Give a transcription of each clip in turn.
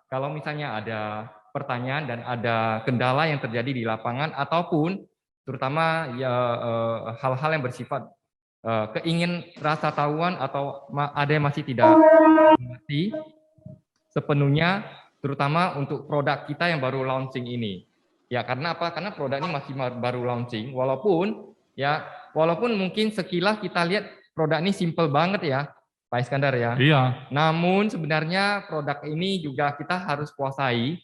kalau misalnya ada pertanyaan dan ada kendala yang terjadi di lapangan ataupun terutama ya hal-hal yang bersifat keingin rasa tahuan atau ada yang masih tidak mengerti sepenuhnya, terutama untuk produk kita yang baru launching ini. Ya, karena apa? Karena produk ini masih baru launching, walaupun mungkin sekilas kita lihat produk ini simple banget ya, Pak Iskandar ya. Iya. Namun sebenarnya produk ini juga kita harus kuasai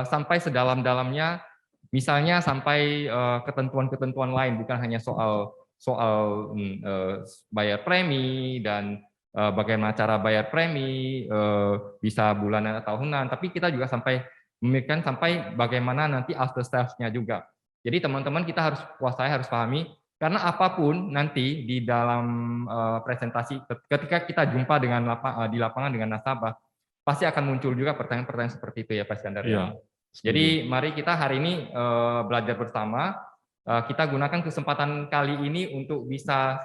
sampai sedalam-dalamnya, misalnya sampai ketentuan-ketentuan lain, bukan hanya soal bayar premi dan bagaimana cara bayar premi, bisa bulanan atau tahunan, tapi kita juga sampai memikirkan sampai bagaimana nanti after sales-nya juga. Jadi teman-teman kita harus kuasai, harus pahami, karena apapun nanti di dalam presentasi, ketika kita jumpa dengan di lapangan dengan nasabah, pasti akan muncul juga pertanyaan-pertanyaan seperti itu ya Pak Iskandar. Iya. Jadi mari kita hari ini belajar bersama, kita gunakan kesempatan kali ini untuk bisa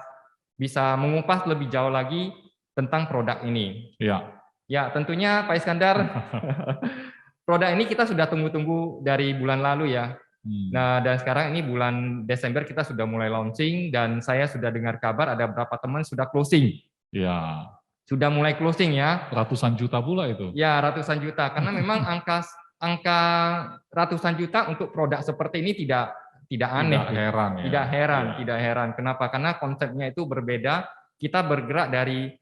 mengupas lebih jauh lagi tentang produk ini. Iya. Ya, tentunya Pak Iskandar, produk ini kita sudah tunggu-tunggu dari bulan lalu ya. Nah, dan sekarang ini bulan Desember kita sudah mulai launching dan saya sudah dengar kabar ada beberapa teman sudah closing. Ya. Sudah mulai closing ya. Ratusan juta pula itu. Ya, ratusan juta. Karena memang angka ratusan juta untuk produk seperti ini tidak aneh. Tidak heran ya. Tidak heran. Kenapa? Karena konsepnya itu berbeda. Kita bergerak dari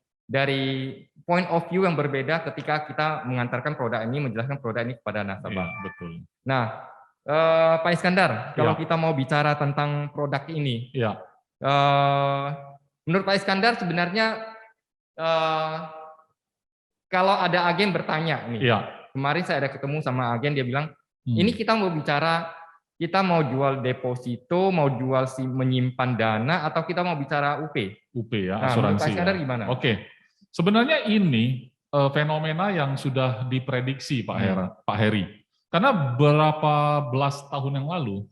point of view yang berbeda ketika kita mengantarkan produk ini, menjelaskan produk ini kepada nasabah. Ya, betul. Nah, Pak Iskandar, kalau kita mau bicara tentang produk ini, menurut Pak Iskandar sebenarnya kalau ada agen bertanya nih, kemarin saya ada ketemu sama agen, dia bilang, ini kita mau bicara, kita mau jual deposito, mau jual menyimpan dana, atau kita mau bicara UP? UP ya, nah, asuransi. Pak Iskandar gimana? Oke, sebenarnya ini fenomena yang sudah diprediksi Pak Heri. Karena berapa belas tahun yang lalu,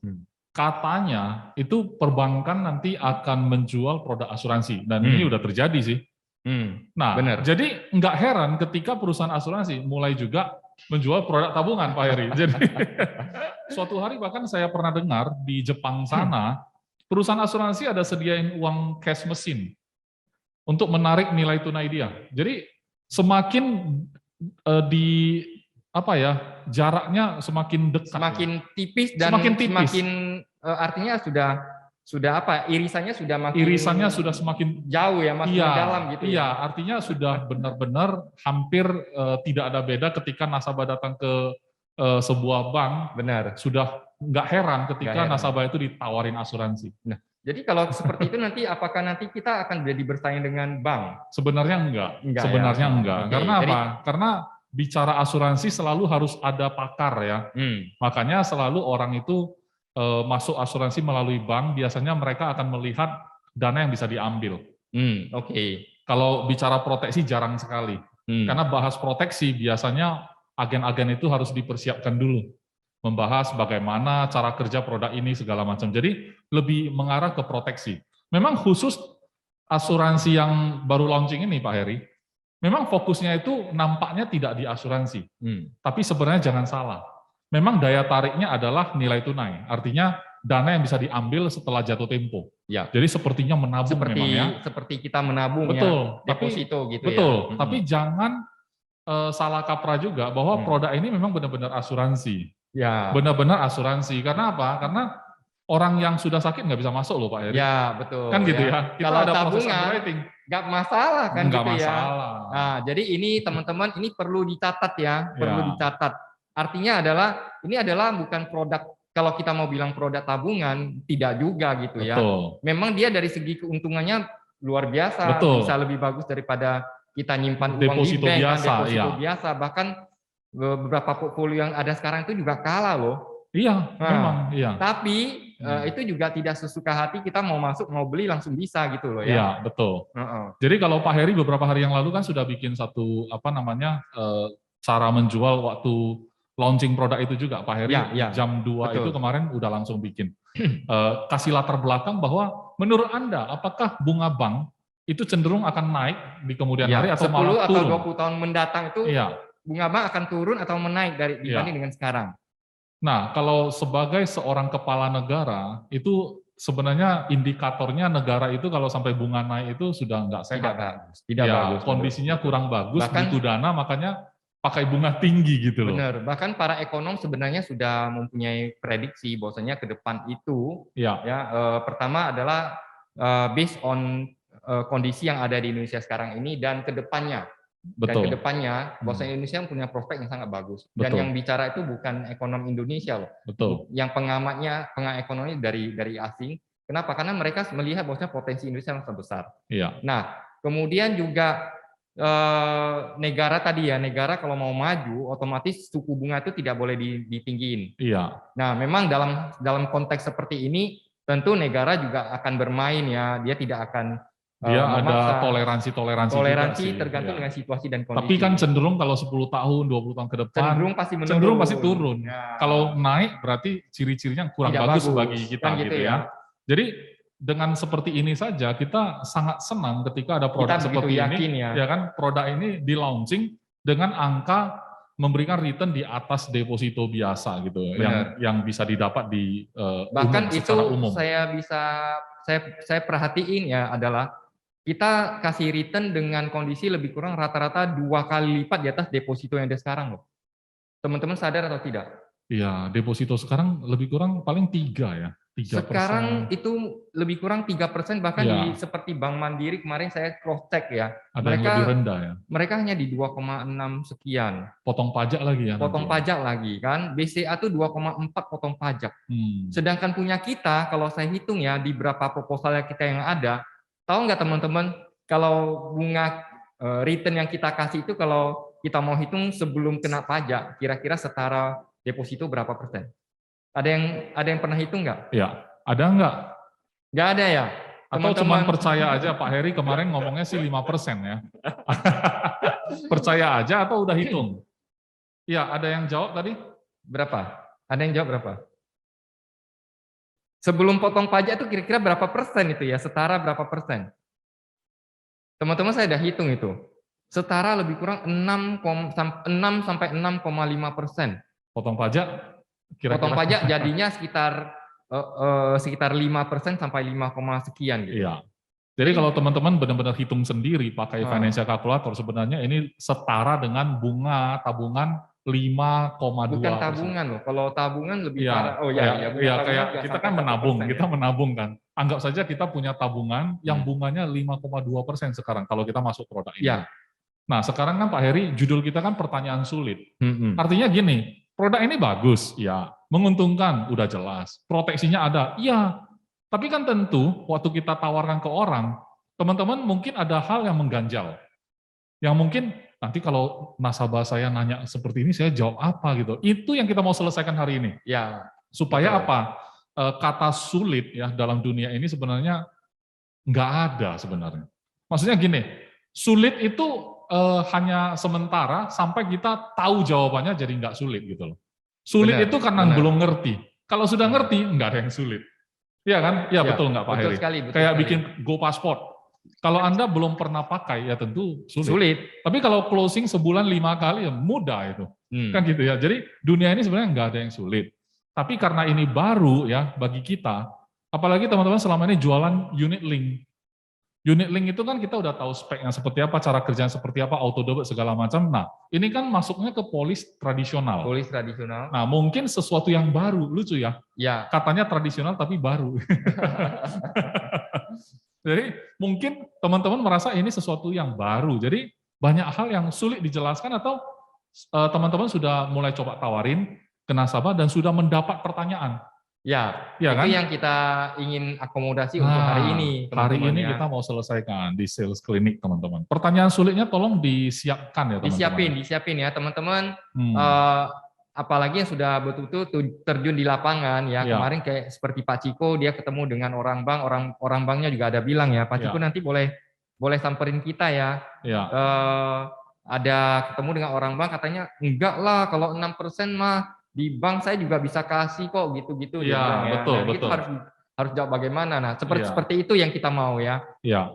katanya itu perbankan nanti akan menjual produk asuransi. Dan ini udah terjadi sih. Nah, benar. Jadi nggak heran ketika perusahaan asuransi mulai juga menjual produk tabungan, Pak Heri. Jadi suatu hari bahkan saya pernah dengar di Jepang sana, perusahaan asuransi ada sediain uang cash mesin untuk menarik nilai tunai dia. Jadi semakin jaraknya semakin dekat, semakin tipis dan semakin artinya sudah irisannya sudah semakin jauh ya, makin dalam gitu. Iya, artinya sudah benar-benar hampir tidak ada beda ketika nasabah datang ke sebuah bank. Benar. Sudah nggak heran ketika nasabah itu ditawarin asuransi. Nah, jadi kalau seperti itu nanti apakah nanti kita akan jadi bersaing dengan bank? Sebenarnya enggak. Sebenarnya enggak. Karena apa? Karena bicara asuransi selalu harus ada pakar ya. Makanya selalu orang itu masuk asuransi melalui bank, biasanya mereka akan melihat dana yang bisa diambil. Kalau bicara proteksi jarang sekali. Karena bahas proteksi biasanya agen-agen itu harus dipersiapkan dulu. Membahas bagaimana cara kerja produk ini segala macam. Jadi lebih mengarah ke proteksi. Memang khusus asuransi yang baru launching ini Pak Heri, memang fokusnya itu nampaknya tidak di asuransi. Tapi sebenarnya jangan salah. Memang daya tariknya adalah nilai tunai. Artinya dana yang bisa diambil setelah jatuh tempo. Ya. Jadi sepertinya menabung memang ya. Seperti kita menabung betul, ya, deposito gitu betul, ya. Tapi jangan salah kaprah juga bahwa produk ini memang benar-benar asuransi. Ya. Benar-benar asuransi. Karena apa? Karena orang yang sudah sakit nggak bisa masuk loh Pak Heri. Ya, betul. Kan gitu ya. Kita kalau ada proses underwriting. Nggak masalah kan nggak gitu masalah. Ya. Nah, jadi ini teman-teman ini perlu dicatat ya, perlu dicatat. Artinya ini adalah bukan produk, kalau kita mau bilang produk tabungan, tidak juga gitu ya. Betul. Memang dia dari segi keuntungannya luar biasa, bisa lebih bagus daripada kita nyimpan deposito uang di bank, biasa, deposito biasa. Bahkan beberapa portfolio yang ada sekarang itu juga kalah loh. Iya, memang. Iya. Tapi itu juga tidak sesuka hati kita mau masuk, mau beli langsung bisa gitu loh ya. Iya, betul. Jadi kalau Pak Heri beberapa hari yang lalu kan sudah bikin satu cara menjual waktu launching produk itu juga Pak Heri jam 2 itu kemarin udah langsung bikin. Kasih latar belakang bahwa menurut Anda apakah bunga bank itu cenderung akan naik di kemudian hari atau malah turun? 10 atau 20 tahun mendatang itu bunga bank akan turun atau menaik dibanding dengan sekarang. Nah, kalau sebagai seorang kepala negara, itu sebenarnya indikatornya negara itu kalau sampai bunga naik itu sudah nggak sehat. Tidak bagus. Kondisinya kurang bagus, bahkan, butuh dana, makanya pakai bunga tinggi gitu loh. Benar, bahkan para ekonom sebenarnya sudah mempunyai prediksi bahwasanya ke depan itu, pertama adalah based on kondisi yang ada di Indonesia sekarang ini dan ke depannya. Dan ke depannya, bahwasanya Indonesia punya prospek yang sangat bagus. Dan yang bicara itu bukan ekonom Indonesia loh. Yang pengamat ekonomi dari asing. Kenapa? Karena mereka melihat bahwasanya potensi Indonesia sangat besar. Nah, kemudian juga negara kalau mau maju, otomatis suku bunga itu tidak boleh ditinggiin. Nah, memang dalam konteks seperti ini, tentu negara juga akan bermain ya. Dia tidak akan ada toleransi tergantung dengan situasi dan kondisi. Tapi kan cenderung kalau 10 tahun, 20 tahun ke depan cenderung pasti turun. Kalau naik berarti ciri-cirinya kurang bagus bagi kita gitu ya. Jadi dengan seperti ini saja kita sangat senang ketika ada produk seperti ini, ya kan, produk ini di launching dengan angka memberikan return di atas deposito biasa gitu, yang bisa didapat di bahkan secara umum. Saya perhatiin ya adalah kita kasih return dengan kondisi lebih kurang rata-rata 2 kali lipat di atas deposito yang ada sekarang loh. Teman-teman sadar atau tidak? Iya, deposito sekarang lebih kurang paling 3 ya. 3%. Sekarang itu lebih kurang 3%, bahkan seperti Bank Mandiri kemarin saya cross check ya. Ada yang lebih rendah ya. Mereka hanya di 2,6 sekian. Potong pajak lagi ya. Potong pajak lagi kan. BCA tuh 2,4 potong pajak. Sedangkan punya kita, kalau saya hitung ya di berapa proposal kita yang ada, tahu nggak teman-teman, kalau bunga return yang kita kasih itu kalau kita mau hitung sebelum kena pajak, kira-kira setara deposito berapa persen? Ada yang pernah hitung nggak? Ya, ada nggak? Nggak ada ya? Atau cuma percaya aja, Pak Heri kemarin ngomongnya sih 5% ya. Percaya aja atau udah hitung? Ya, ada yang jawab tadi? Berapa? Ada yang jawab berapa? Sebelum potong pajak itu kira-kira berapa persen itu ya? Setara berapa persen? Teman-teman saya udah hitung itu. Setara lebih kurang 6 sampai 6,5%. Potong pajak? Potong pajak jadinya sekitar 5% sampai 5, sekian gitu. Iya. Jadi kalau teman-teman benar-benar hitung sendiri pakai financial calculator, sebenarnya ini setara dengan bunga tabungan 5,2%. Bukan tabungan loh. Kalau tabungan lebih parah. Kayak kita kan menabung kan. Anggap saja kita punya tabungan yang bunganya 5,2% sekarang kalau kita masuk produk ini. Nah, sekarang kan Pak Heri, judul kita kan pertanyaan sulit. Artinya gini, produk ini bagus, ya, menguntungkan, udah jelas. Proteksinya ada, iya. Tapi kan tentu waktu kita tawarkan ke orang, teman-teman mungkin ada hal yang mengganjal. Yang mungkin nanti kalau nasabah saya nanya seperti ini, saya jawab apa gitu. Itu yang kita mau selesaikan hari ini. Ya. Supaya apa? Kata sulit ya dalam dunia ini sebenarnya nggak ada sebenarnya. Maksudnya gini, sulit itu hanya sementara sampai kita tahu jawabannya jadi nggak sulit gitu loh. Sulit itu karena belum ngerti. Kalau sudah ngerti, nggak ada yang sulit. Iya kan? Iya betul nggak Pak Heri? Kayak bikin Go Passport. Kalau Anda belum pernah pakai, ya tentu sulit. Tapi kalau closing sebulan 5 kali, ya mudah itu. Kan gitu ya. Jadi dunia ini sebenarnya nggak ada yang sulit. Tapi karena ini baru ya bagi kita, apalagi teman-teman selama ini jualan unit link. Unit link itu kan kita udah tahu speknya seperti apa, cara kerjanya seperti apa, auto debit segala macam. Nah, ini kan masuknya ke polis tradisional. Polis tradisional. Nah, mungkin sesuatu yang baru, lucu ya. Ya. Katanya tradisional tapi baru. Jadi mungkin teman-teman merasa ini sesuatu yang baru. Jadi banyak hal yang sulit dijelaskan atau teman-teman sudah mulai coba tawarin ke nasabah dan sudah mendapat pertanyaan. Ya, ya itu kan? yang kita ingin akomodasi untuk hari ini. Hari ini kita mau selesaikan di sales clinic, teman-teman. Pertanyaan sulitnya tolong disiapkan ya, teman-teman. Disiapin ya, teman-teman. Apalagi yang sudah betul-betul terjun di lapangan ya. Kemarin kayak seperti Pak Ciko, dia ketemu dengan orang bank, orang banknya juga ada bilang ya, Pak Ciko nanti boleh samperin kita ya. Ada ketemu dengan orang bank, katanya enggak lah, kalau 6% mah di bank saya juga bisa kasih kok gitu-gitu. Ya, betul. Itu harus jawab bagaimana. Nah, seperti itu yang kita mau ya. Ya.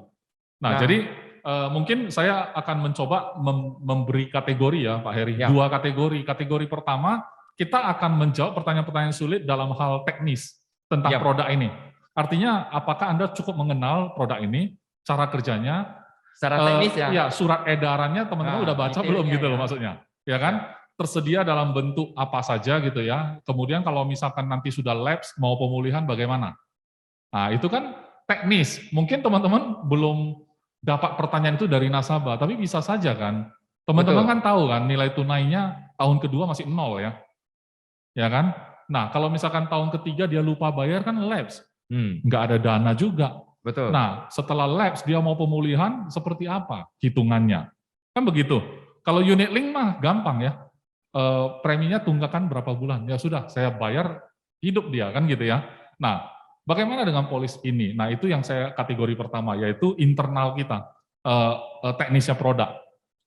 Nah, jadi mungkin saya akan mencoba memberi kategori ya Pak Heri, Ya. 2 kategori. Kategori pertama, kita akan menjawab pertanyaan-pertanyaan sulit dalam hal teknis tentang Ya. produk ini. Artinya, apakah Anda cukup mengenal produk ini, cara kerjanya, Secara teknis ya? Ya, surat edarannya teman-teman udah baca belum gitu loh ya. maksudnya, ya kan? Tersedia dalam bentuk apa saja gitu ya. Kemudian kalau misalkan nanti sudah lapse, mau pemulihan bagaimana? Nah, itu kan teknis. Mungkin teman-teman belum dapat pertanyaan itu dari nasabah, tapi bisa saja kan. Teman-teman kan tahu kan nilai tunainya tahun kedua masih 0 ya. Ya kan? Nah, kalau misalkan tahun ketiga dia lupa bayar kan lapse. Nggak ada dana juga. Betul. Nah, setelah lapse dia mau pemulihan seperti apa hitungannya? Kan begitu. Kalau unit link mah gampang ya. Preminya tunggakan berapa bulan? Ya sudah, saya bayar hidup dia kan gitu ya. Nah, bagaimana dengan polis ini? Nah, itu yang saya kategori pertama, yaitu internal kita, teknisnya produk.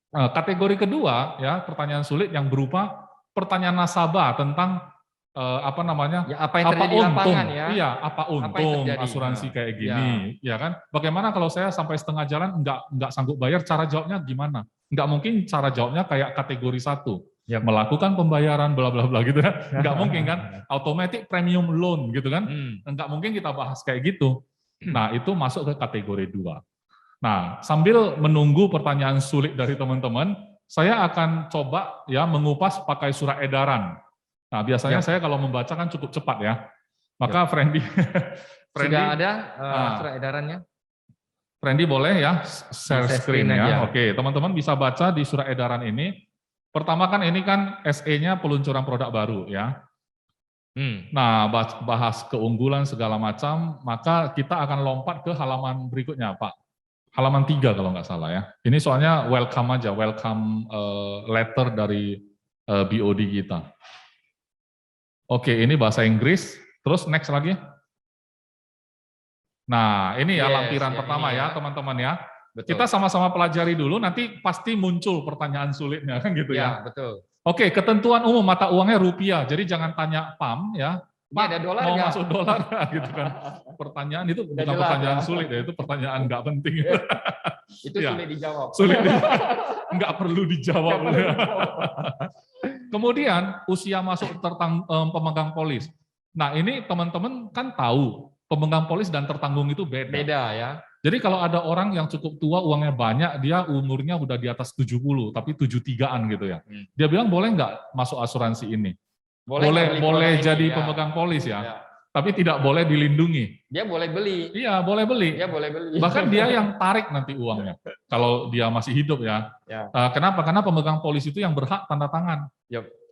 Kategori kedua, ya pertanyaan sulit yang berupa pertanyaan nasabah tentang apa namanya? Ya, apa yang terjadi di lapangan ya? Iya, apa untung terjadi? asuransi kayak gini, ya kan? Bagaimana kalau saya sampai setengah jalan nggak sanggup bayar? Cara jawabnya gimana? Nggak mungkin cara jawabnya kayak kategori 1. Yep. Melakukan pembayaran bla bla bla gitu ya. Nggak mungkin kan? Automatic premium loan gitu kan? Nggak mungkin kita bahas kayak gitu. Nah, itu masuk ke kategori 2. Nah, sambil menunggu pertanyaan sulit dari teman-teman, saya akan coba ya mengupas pakai surat edaran. Nah, biasanya saya kalau membaca kan cukup cepat ya. Maka Friendly sudah ada surat edarannya? Friendly boleh ya share screen ya. Aja. Oke, teman-teman bisa baca di surat edaran ini. Pertama kan ini kan SE-nya peluncuran produk baru ya. Nah, bahas keunggulan segala macam, maka kita akan lompat ke halaman berikutnya, Pak. Halaman 3 kalau nggak salah ya. Ini soalnya welcome aja, welcome letter dari BOD kita. Oke, ini bahasa Inggris. Terus next lagi. Nah, ini ya lampiran pertama ya, teman-teman ya. Betul. Kita sama-sama pelajari dulu, nanti pasti muncul pertanyaan sulitnya kan gitu ya. Betul. Oke, ketentuan umum mata uangnya rupiah. Jadi jangan tanya PAM ya. Pak, ada dolar mau gak? masuk dolar gitu kan. Pertanyaan itu bukan jelas, pertanyaan ya? sulit ya, itu pertanyaan nggak penting. Itu ya. Sulit dijawab. Sulit, nggak perlu dijawab. Kemudian usia masuk pemegang polis. Nah ini teman-teman kan tahu pemegang polis dan tertanggung itu beda. Beda ya. Jadi kalau ada orang yang cukup tua, uangnya banyak, dia umurnya udah di atas 70, tapi 73-an gitu ya. Dia bilang boleh nggak masuk asuransi ini? Boleh jadi pemegang polis ya. Tapi tidak boleh dilindungi. Dia boleh beli. Iya, boleh beli. Dia boleh beli. Bahkan dia yang tarik nanti uangnya. Kalau dia masih hidup ya. Kenapa? Karena pemegang polis itu yang berhak tanda tangan.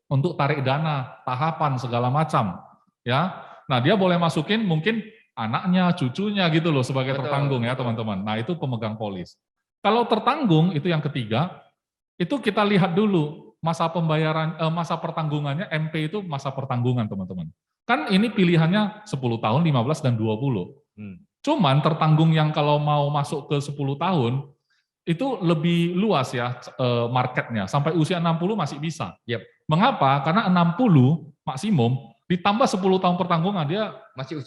Untuk tarik dana, tahapan, segala macam. Ya. Nah, dia boleh masukin mungkin anaknya, cucunya gitu loh sebagai tertanggung ya teman-teman. Nah, itu pemegang polis. Kalau tertanggung, itu yang ketiga, itu kita lihat dulu masa pembayaran, masa pertanggungannya, MP itu masa pertanggungan teman-teman. Kan ini pilihannya 10 tahun, 15, dan 20. Cuman tertanggung yang kalau mau masuk ke 10 tahun, itu lebih luas ya marketnya. Sampai usia 60 masih bisa. Mengapa? Karena 60 maksimum, ditambah 10 tahun pertanggungan, dia masih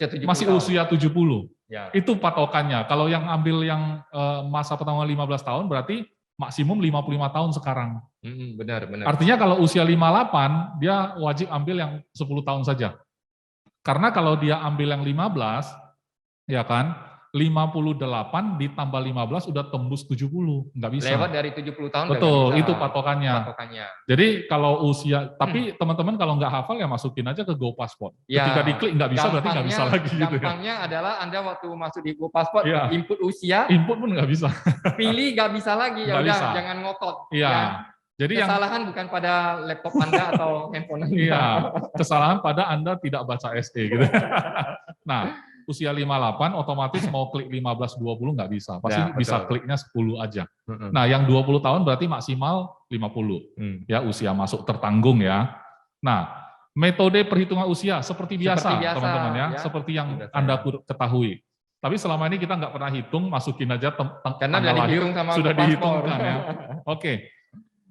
usia 70. Itu patokannya. Kalau yang ambil yang masa pertanggungan 15 tahun, berarti maksimum 55 tahun sekarang. Benar. Artinya kalau usia 58, dia wajib ambil yang 10 tahun saja. Karena kalau dia ambil yang 15, ya kan, 58 ditambah 15 udah tembus 70, nggak bisa. Lewat dari 70 tahun. Betul, itu patokannya. Jadi kalau usia, tapi teman-teman kalau nggak hafal ya masukin aja ke GoPassport. Ketika diklik nggak bisa, berarti nggak bisa lagi. Gampangnya adalah Anda waktu masuk di GoPassport, input usia. Input pun nggak bisa. Pilih nggak bisa lagi, ya udah jangan ngotot. Iya. Jadi kesalahan bukan pada laptop Anda atau handphone Anda. Iya, kesalahan pada Anda tidak baca SE gitu. Nah, usia 58 otomatis mau klik 15 20 nggak bisa. Pasti bisa kliknya 10 aja. Nah, yang 20 tahun berarti maksimal 50. Ya, usia masuk tertanggung ya. Nah, metode perhitungan usia seperti biasa teman-teman ya, seperti yang Anda ketahui. Tapi selama ini kita nggak pernah hitung, masukin aja karena sudah dihitungkan ya. Oke.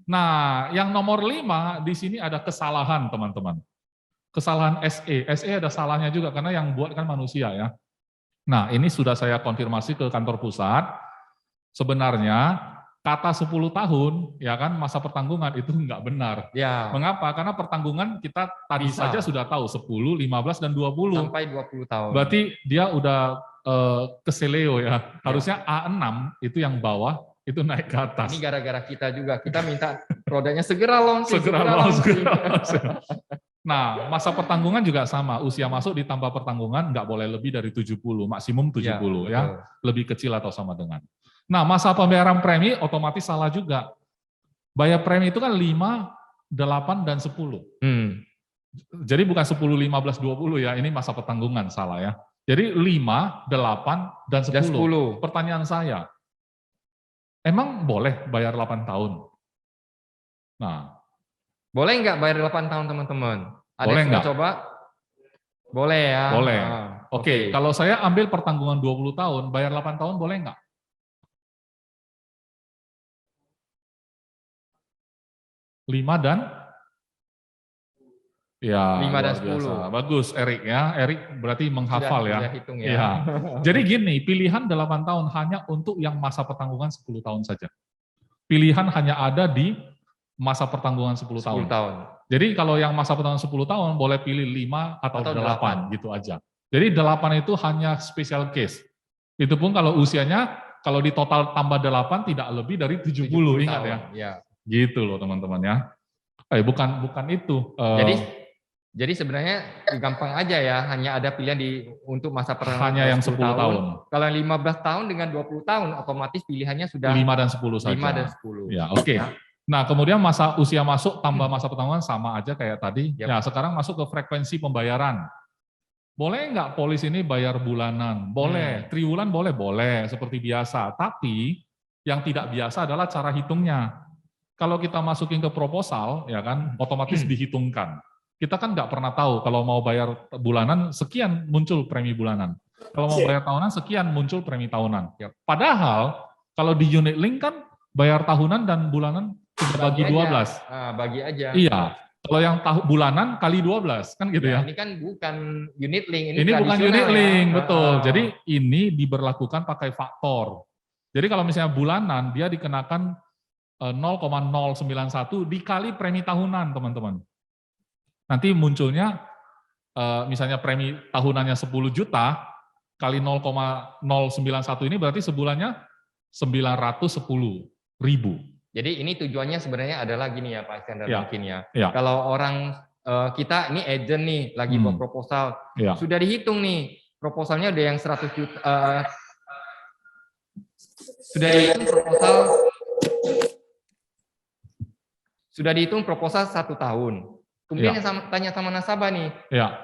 Nah, yang nomor 5 di sini ada kesalahan, teman-teman. Kesalahan SE. SE ada salahnya juga karena yang buat kan manusia ya. Nah, ini sudah saya konfirmasi ke kantor pusat. sebenarnya kata 10 tahun, ya kan, masa pertanggungan itu nggak benar. Ya. Mengapa? Karena pertanggungan kita tadi Bisa. saja sudah tahu 10, 15, dan 20. Sampai 20 tahun. Berarti dia udah keseleo ya. Harusnya A6 itu yang bawah, itu naik ke atas. Ini gara-gara kita juga. Kita minta produknya segera launching. Segera launching. Nah, masa pertanggungan juga sama. Usia masuk ditambah pertanggungan nggak boleh lebih dari 70, maksimum 70 ya. Lebih kecil atau sama dengan. Nah, masa pembayaran premi otomatis salah juga. Bayar premi itu kan 5, 8, dan 10. Jadi bukan 10, 15, 20 ya. Ini masa pertanggungan salah ya. Jadi 5, 8, dan 10. Pertanyaan saya, emang boleh bayar 8 tahun? Nah, boleh nggak bayar 8 tahun teman-teman? Boleh nggak? Coba? Boleh ya. Boleh. Oke, kalau saya ambil pertanggungan 20 tahun, bayar 8 tahun boleh nggak? Lima dan? Ya, 5 dan 10. Biasa. Bagus, Erik ya. Erik berarti menghafal ya. Sudah hitung ya. Ya. Jadi gini, pilihan 8 tahun hanya untuk yang masa pertanggungan 10 tahun saja. Pilihan hanya ada di masa pertanggungan 10 tahun. Jadi kalau yang masa pertanggungan 10 tahun boleh pilih 5 atau 8 gitu aja. Jadi 8 itu hanya special case. Itu pun kalau usianya kalau di total tambah 8 tidak lebih dari 70 ingat ya. Gitu loh teman-teman ya. Bukan itu. Jadi sebenarnya gampang aja ya, hanya ada pilihan untuk masa pertanggungan hanya yang 10 tahun. Kalau 15 tahun dengan 20 tahun otomatis pilihannya sudah 5 dan 10 saja. 5 dan 10. Ya, oke. Nah, kemudian masa usia masuk tambah masa pertanggungan sama aja kayak tadi. Ya, sekarang masuk ke frekuensi pembayaran. Boleh nggak polis ini bayar bulanan? Boleh. Triwulan boleh, seperti biasa. Tapi yang tidak biasa adalah cara hitungnya. Kalau kita masukin ke proposal, ya kan, otomatis dihitungkan. Kita kan nggak pernah tahu kalau mau bayar bulanan sekian muncul premi bulanan. Kalau mau bayar tahunan sekian muncul premi tahunan. Padahal kalau di unit link kan bayar tahunan dan bulanan bagi 12. Bagi aja. Iya. Kalau yang bulanan kali 12 kan gitu ya. Ini kan bukan unit link, ini bukan unit link, betul. Jadi ini diberlakukan pakai faktor. Jadi kalau misalnya bulanan dia dikenakan 0,091 dikali premi tahunan, teman-teman. Nanti munculnya misalnya premi tahunannya 10 juta kali 0,091 ini berarti sebulannya 910.000. Jadi ini tujuannya sebenarnya adalah gini ya Pak Iskandar mungkin ya. Kalau orang kita ini agent nih lagi buat proposal, sudah dihitung nih proposalnya udah yang 100 juta, sudah dihitung proposal 1 tahun. Kemudian tanya sama nasabah nih.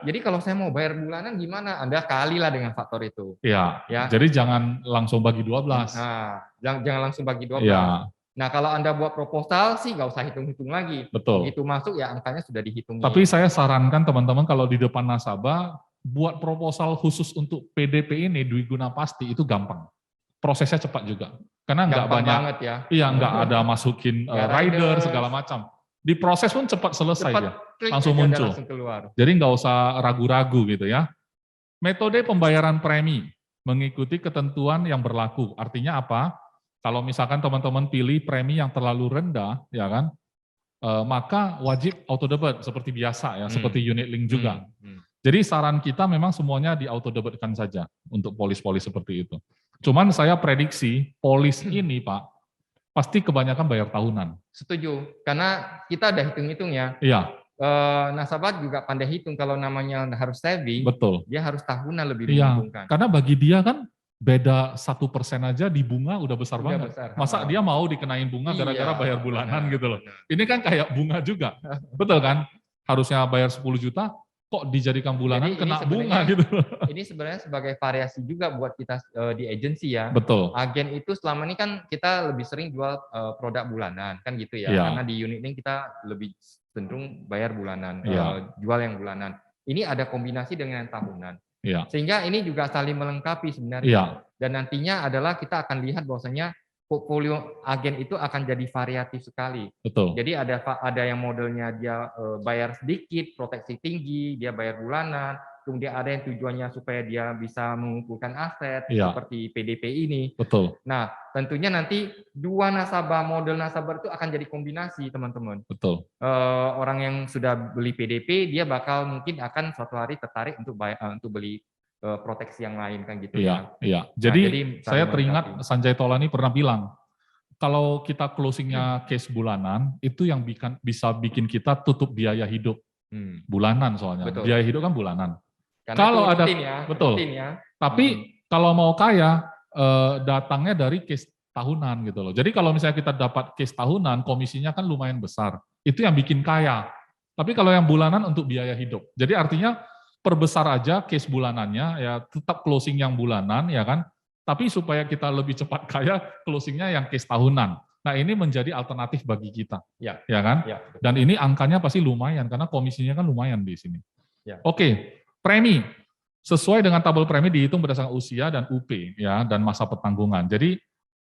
Jadi kalau saya mau bayar bulanan gimana? Anda kalilah dengan faktor itu. Jadi jangan langsung bagi 12. Nah, jangan langsung bagi 12. Nah, kalau Anda buat proposal sih nggak usah hitung-hitung lagi. Betul. Begitu masuk ya angkanya sudah dihitung. Tapi saya sarankan teman-teman kalau di depan nasabah buat proposal khusus untuk PDP ini Dwi Guna Pasti itu gampang. Prosesnya cepat juga. Karena nggak banyak. Banget ya. Iya, nggak ada masukin rider segala macam. Diproses pun cepat selesai ya. Langsung muncul. Langsung keluar. Jadi nggak usah ragu-ragu gitu ya. Metode pembayaran premi mengikuti ketentuan yang berlaku. Artinya apa? Kalau misalkan teman-teman pilih premi yang terlalu rendah, ya kan, maka wajib auto debit seperti biasa ya, seperti unit link juga. Jadi saran kita memang semuanya di auto debitkan saja untuk polis-polis seperti itu. Cuman saya prediksi polis ini Pak pasti kebanyakan bayar tahunan. Setuju, karena kita ada hitung-hitung ya. Iya. Nasabah juga pandai hitung kalau namanya harus saving. Betul. Dia harus tahunan lebih menguntungkan. Karena bagi dia kan beda 1% aja di bunga udah besar banget. Masa dia mau dikenain bunga gara-gara bayar bulanan gitu loh. Ini kan kayak bunga juga. Betul kan? Harusnya bayar 10 juta, kok dijadikan bulanan kena bunga gitu. Ini sebenarnya sebagai variasi juga buat kita di agensi ya. Betul. Agen itu selama ini kan kita lebih sering jual produk bulanan kan gitu ya. Karena di unit link kita lebih cenderung bayar bulanan, jual yang bulanan. Ini ada kombinasi dengan tahunan. Sehingga ini juga saling melengkapi sebenarnya. Dan nantinya adalah kita akan lihat bahwasanya portfolio agen itu akan jadi variatif sekali. Betul. Jadi ada yang modelnya dia bayar sedikit, proteksi tinggi, dia bayar bulanan. kemudian ada yang tujuannya supaya dia bisa mengumpulkan aset Iya. seperti PDP ini. Betul. Nah, tentunya nanti dua model nasabah itu akan jadi kombinasi, teman-teman. Betul. Orang yang sudah beli PDP, dia bakal mungkin akan suatu hari tertarik untuk beli proteksi yang lain kan gitu ya. Iya. Jadi saya teringat Sanjay Tolani pernah bilang, kalau kita closingnya case bulanan, itu yang bisa bikin kita tutup biaya hidup bulanan soalnya. Betul. Biaya hidup kan bulanan. Karena kalau ada betul. Tapi kalau mau kaya, datangnya dari case tahunan gitu loh. Jadi kalau misalnya kita dapat case tahunan, komisinya kan lumayan besar. Itu yang bikin kaya. Tapi kalau yang bulanan untuk biaya hidup. Jadi artinya perbesar aja case bulanannya, ya tetap closing yang bulanan, ya kan. Tapi supaya kita lebih cepat kaya, closingnya yang case tahunan. Nah ini menjadi alternatif bagi kita, ya kan? Ya, dan ini angkanya pasti lumayan, karena komisinya kan lumayan di sini. Ya. Oke, premi. Sesuai dengan tabel premi dihitung berdasarkan usia dan UP, ya, dan masa pertanggungan. Jadi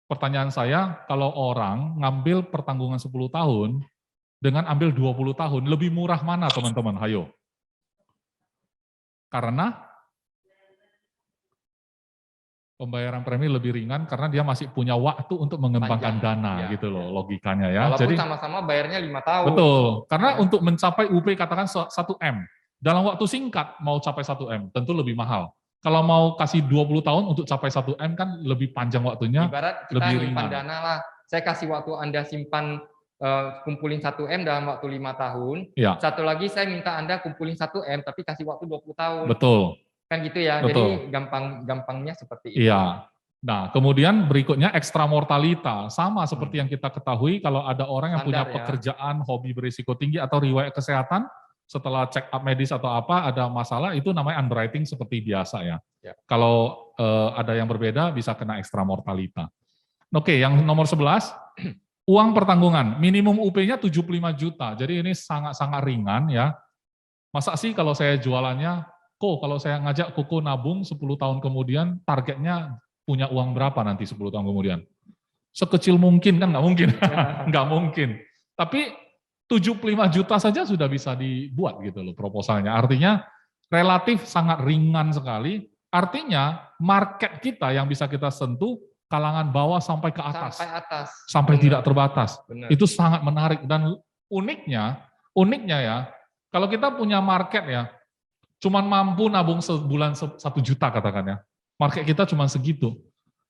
pertanyaan saya, kalau orang ngambil pertanggungan 10 tahun, dengan ambil 20 tahun, lebih murah mana teman-teman? Hayo. Karena pembayaran premi lebih ringan karena dia masih punya waktu untuk mengembangkan dana, gitu loh logikanya ya. Walaupun jadi sama-sama bayarnya 5 tahun. Betul, karena untuk mencapai UP katakan 1 M, dalam waktu singkat mau capai 1 M, tentu lebih mahal. Kalau mau kasih 20 tahun untuk capai 1 M kan lebih panjang waktunya, ibarat kita lebih ringan. dana lah, saya kasih waktu Anda simpan kumpulin 1 M dalam waktu 5 tahun, ya. Satu lagi saya minta Anda kumpulin 1 M tapi kasih waktu 20 tahun. Betul. Kan gitu ya, betul. Jadi gampangnya seperti itu. Iya. Nah, kemudian berikutnya ekstra mortalita. Sama seperti yang kita ketahui, kalau ada orang yang punya pekerjaan, hobi berisiko tinggi, atau riwayat kesehatan, setelah check up medis atau apa, ada masalah, itu namanya underwriting seperti biasa ya. Kalau ada yang berbeda, bisa kena ekstra mortalita. Oke, yang nomor 11, uang pertanggungan. Minimum UP-nya 75 juta, jadi ini sangat-sangat ringan ya. Masa sih kalau saya jualannya, kalau saya ngajak Koko nabung 10 tahun kemudian, targetnya punya uang berapa nanti 10 tahun kemudian? Sekecil mungkin, kan nggak mungkin. Nggak mungkin. Tapi 75 juta saja sudah bisa dibuat gitu loh proposalnya. Artinya relatif sangat ringan sekali. Artinya market kita yang bisa kita sentuh kalangan bawah sampai ke atas. Sampai atas. Sampai tidak terbatas. Benar. Itu sangat menarik. Dan uniknya ya, kalau kita punya market ya, cuman mampu nabung sebulan 1 juta katakan ya. Market kita cuma segitu.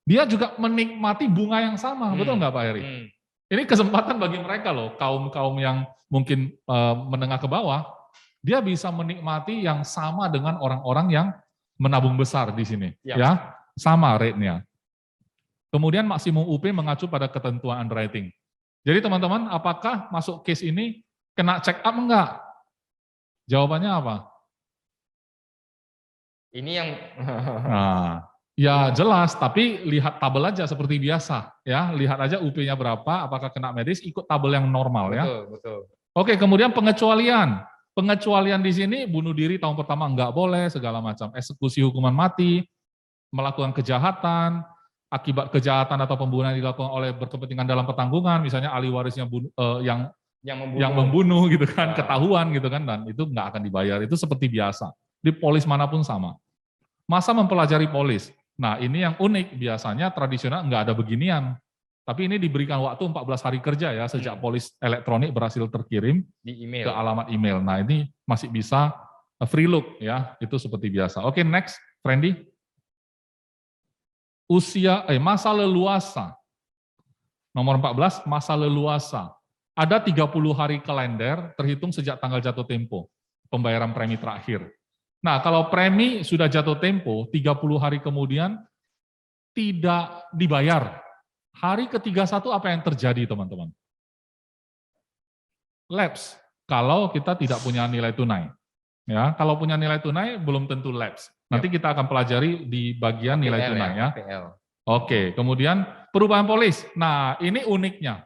Dia juga menikmati bunga yang sama, betul nggak Pak Heri? Ini kesempatan bagi mereka loh, kaum yang mungkin menengah ke bawah, dia bisa menikmati yang sama dengan orang-orang yang menabung besar di sini. Ya, sama rate-nya. Kemudian maksimum UP mengacu pada ketentuan underwriting. Jadi teman-teman, apakah masuk case ini kena check up enggak? Jawabannya apa? Ini yang nah, ya jelas, tapi lihat tabel aja seperti biasa ya, lihat aja UP-nya berapa, apakah kena medis, ikut tabel yang normal ya. Betul. Oke, kemudian pengecualian. Pengecualian di sini bunuh diri tahun pertama enggak boleh, segala macam. Eksekusi hukuman mati, melakukan kejahatan, akibat kejahatan atau pembunuhan dilakukan oleh berkepentingan dalam pertanggungan, misalnya ahli warisnya yang membunuh gitu kan, ketahuan gitu kan, dan itu enggak akan dibayar. Itu seperti biasa. Di polis manapun sama. Masa mempelajari polis. Nah ini yang unik, biasanya tradisional nggak ada beginian. Tapi ini diberikan waktu 14 hari kerja ya, sejak polis elektronik berhasil terkirim di email. Ke alamat email. Nah ini masih bisa free look ya, itu seperti biasa. Oke, next, Randy. Masa leluasa. Nomor 14, masa leluasa. Ada 30 hari kalender terhitung sejak tanggal jatuh tempo, pembayaran premi terakhir. Nah, kalau premi sudah jatuh tempo, 30 hari kemudian tidak dibayar. Hari ke-31 apa yang terjadi, teman-teman? Lapse, kalau kita tidak punya nilai tunai. Ya, kalau punya nilai tunai, belum tentu lapse. Nanti kita akan pelajari di bagian nilai tunai ya. Oke, kemudian perubahan polis. Nah, ini uniknya.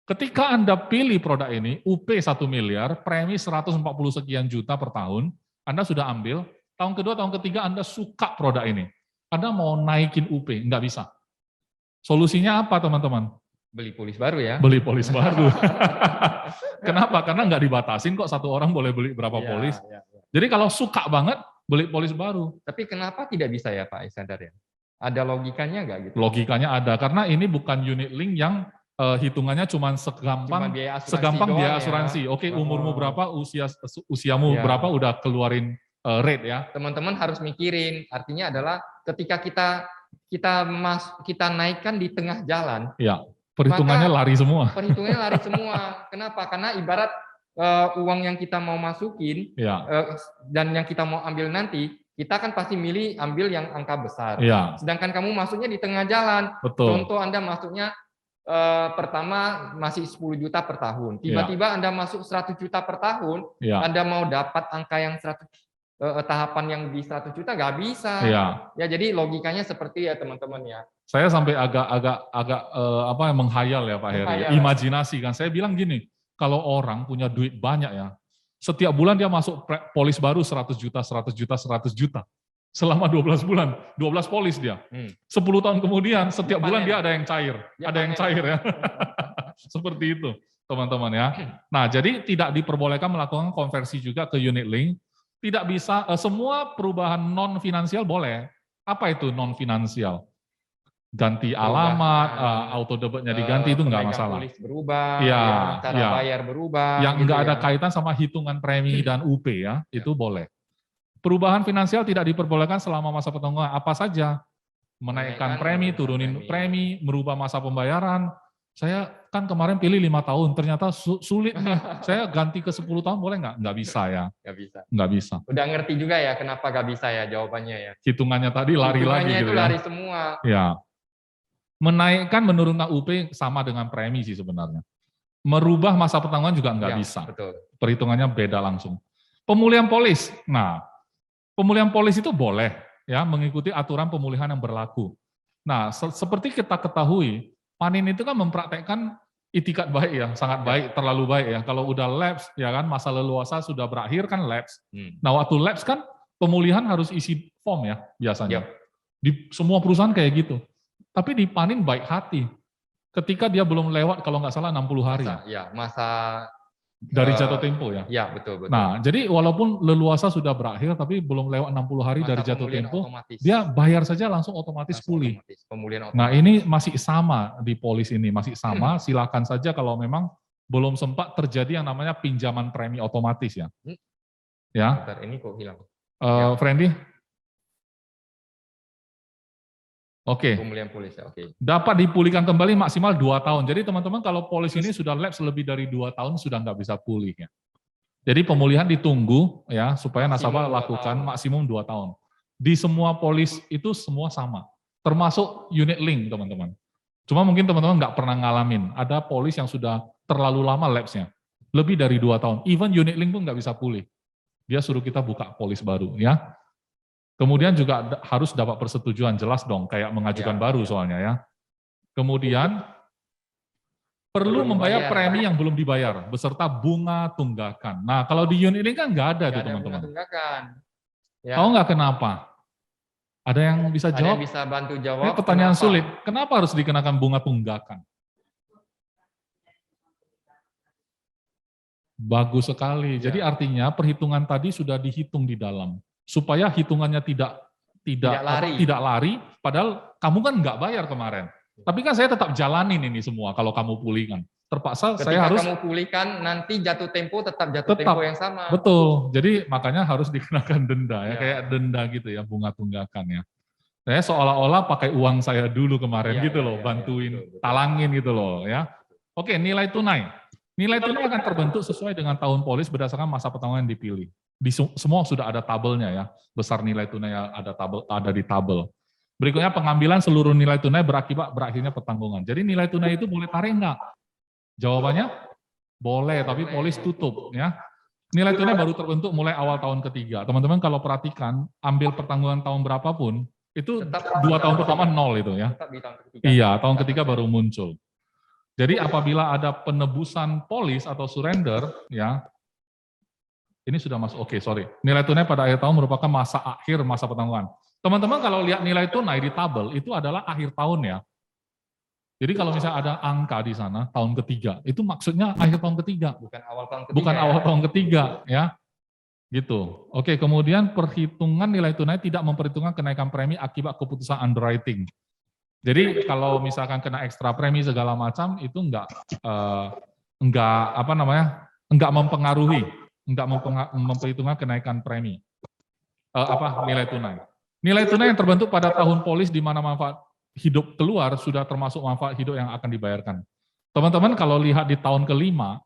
Ketika Anda pilih produk ini, UP 1 miliar, premi 140 sekian juta per tahun, Anda sudah ambil, tahun kedua, tahun ketiga Anda suka produk ini. Anda mau naikin UP, nggak bisa. Solusinya apa teman-teman? Beli polis baru ya. Beli polis baru. Kenapa? Karena nggak dibatasin kok, satu orang boleh beli berapa polis. Jadi kalau suka banget, beli polis baru. Tapi kenapa tidak bisa ya Pak Iskandar ya? Ada logikanya nggak gitu? Logikanya ada, karena ini bukan unit link yang hitungannya cuma segampang biaya asuransi. Oke, umurmu berapa, usiamu berapa, udah keluarin rate ya. Teman-teman harus mikirin, artinya adalah ketika kita naikkan di tengah jalan. Ya, perhitungannya lari semua. Perhitungannya lari semua. Kenapa? Karena ibarat uang yang kita mau masukin dan yang kita mau ambil nanti, kita kan pasti milih ambil yang angka besar. Sedangkan kamu masuknya di tengah jalan. Betul. Contoh Anda masuknya pertama masih 10 juta per tahun. Tiba-tiba Anda masuk 100 juta per tahun, Anda mau dapat angka yang 100 tahapan yang di 100 juta nggak bisa. Ya jadi logikanya seperti ya teman-teman ya. Saya sampai agak menghayal ya Pak Heri. Imajinasi kan. Saya bilang gini, kalau orang punya duit banyak ya, setiap bulan dia masuk polis baru 100 juta, 100 juta, 100 juta. Selama 12 bulan, 12 polis dia. 10 tahun kemudian, setiap bulan dia ada yang cair. Ada yang cair ya. Seperti itu, teman-teman ya. Nah, jadi tidak diperbolehkan melakukan konversi juga ke unit link. Tidak bisa, semua perubahan non-finansial boleh. Apa itu non-finansial? Ganti alamat, auto debitnya diganti, itu nggak masalah. Polis berubah, cara bayar berubah. Yang nggak ada kaitan sama hitungan premi dan UP ya, itu boleh. Perubahan finansial tidak diperbolehkan selama masa pertanggungan. Apa saja? Menaikkan premi, turunin premi, merubah masa pembayaran. Saya kan kemarin pilih 5 tahun, ternyata sulit nih. Saya ganti ke 10 tahun boleh nggak? Nggak bisa ya. Nggak bisa. Udah ngerti juga ya kenapa nggak bisa ya jawabannya ya. Hitungannya tadi lari lagi gitu itu lari semua. Ya. Menaikkan, menurunkan UP sama dengan premi sih sebenarnya. Merubah masa pertanggungan juga nggak bisa. Betul. Perhitungannya beda langsung. Pemulihan polis. Nah, pemulihan polis itu boleh ya mengikuti aturan pemulihan yang berlaku. Nah, seperti kita ketahui, Panin itu kan mempraktekkan itikat baik ya, sangat baik, terlalu baik ya. Kalau udah lapse ya kan, masa leluasa sudah berakhir kan lapse. Nah, waktu lapse kan pemulihan harus isi form ya biasanya. Di semua perusahaan kayak gitu. Tapi di Panin baik hati. Ketika dia belum lewat kalau nggak salah 60 hari. Masa dari jatuh tempo ya? Ya, betul. Nah, jadi walaupun leluasa sudah berakhir, tapi belum lewat 60 hari dari jatuh tempo, dia bayar saja langsung otomatis pulih. Nah, ini masih sama di polis ini, masih sama, silakan saja kalau memang belum sempat terjadi yang namanya pinjaman premi otomatis ya. Ya. Bentar, ini kok hilang? Friendly? Oke. Pemulihan polis ya, oke. Dapat dipulihkan kembali maksimal 2 tahun. Jadi teman-teman kalau polis ini sudah lapse lebih dari 2 tahun sudah nggak bisa pulih ya. Jadi pemulihan ditunggu ya supaya nasabah lakukan maksimum 2 tahun. Di semua polis itu semua sama, termasuk unit link teman-teman. Cuma mungkin teman-teman nggak pernah ngalamin. Ada polis yang sudah terlalu lama lapse-nya, lebih dari 2 tahun. Even unit link pun nggak bisa pulih. Dia suruh kita buka polis baru ya. Kemudian juga harus dapat persetujuan, jelas dong, kayak mengajukan baru soalnya ya. Kemudian perlu membayar premi yang belum dibayar, beserta bunga tunggakan. Nah, kalau di unit ini kan nggak ada tuh teman-teman. Tahu nggak kenapa? Ada yang bisa jawab? Ada yang bisa bantu jawab. Ini pertanyaan sulit. Kenapa harus dikenakan bunga tunggakan? Bagus sekali. Jadi artinya perhitungan tadi sudah dihitung di dalam. Supaya hitungannya tidak lari, padahal kamu kan nggak bayar kemarin. Tapi kan saya tetap jalanin ini semua kalau kamu pulihkan. Terpaksa saya harus. Ketika kamu pulihkan, nanti jatuh tempo tetap tempo yang sama. Betul. Jadi makanya harus dikenakan denda ya, kayak denda gitu ya, bunga tunggakan ya. Saya seolah-olah pakai uang saya dulu kemarin gitu loh, bantuin, talangin gitu loh ya. Oke, nilai tunai. Nilai tunai akan terbentuk sesuai dengan tahun polis berdasarkan masa pertanggungan yang dipilih. Di semua sudah ada tabelnya ya, besar nilai tunai yang ada di tabel. Berikutnya pengambilan seluruh nilai tunai berakibat berakhirnya pertanggungan. Jadi nilai tunai itu boleh tarik enggak? Jawabannya boleh, tapi polis tutup ya. Nilai tunai baru terbentuk mulai awal tahun ketiga. Teman-teman kalau perhatikan, ambil pertanggungan tahun berapapun, itu 2 tahun pertama 0 itu ya. Iya, tahun ketiga baru muncul. Jadi apabila ada penebusan polis atau surrender ya, ini sudah masuk, oke, sorry. Nilai tunai pada akhir tahun merupakan masa akhir masa pertanggungan. Teman-teman kalau lihat nilai tunai di tabel, itu adalah akhir tahun ya. Jadi kalau misalnya ada angka di sana, tahun ketiga, itu maksudnya akhir tahun ketiga. Bukan awal tahun ketiga. Bukan awal tahun ketiga ya. Gitu. Oke, kemudian perhitungan nilai tunai tidak memperhitungkan kenaikan premi akibat keputusan underwriting. Jadi kalau misalkan kena ekstra premi segala macam itu enggak memperhitungkan kenaikan premi. Nilai tunai. Nilai tunai yang terbentuk pada tahun polis di mana manfaat hidup keluar sudah termasuk manfaat hidup yang akan dibayarkan. Teman-teman kalau lihat di tahun kelima,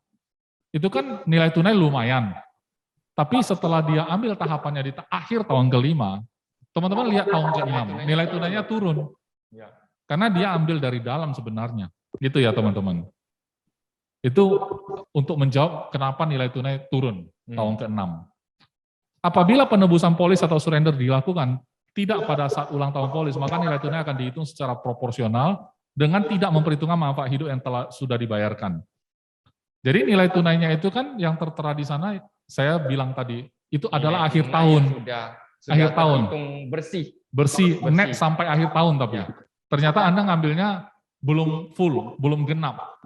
itu kan nilai tunai lumayan. Tapi setelah dia ambil tahapannya di akhir tahun kelima, teman-teman lihat tahun keenam, nilai tunainya turun. Karena dia ambil dari dalam sebenarnya. Gitu ya teman-teman. Itu untuk menjawab kenapa nilai tunai turun tahun keenam. Apabila penebusan polis atau surrender dilakukan tidak pada saat ulang tahun polis, maka nilai tunai akan dihitung secara proporsional dengan tidak memperhitungkan manfaat hidup yang sudah dibayarkan. Jadi nilai tunainya itu kan yang tertera di sana, saya bilang tadi, itu adalah akhir tahun. Akhir tahun. Bersih, net sampai akhir tahun tapi. Ternyata Anda ngambilnya belum full, belum genap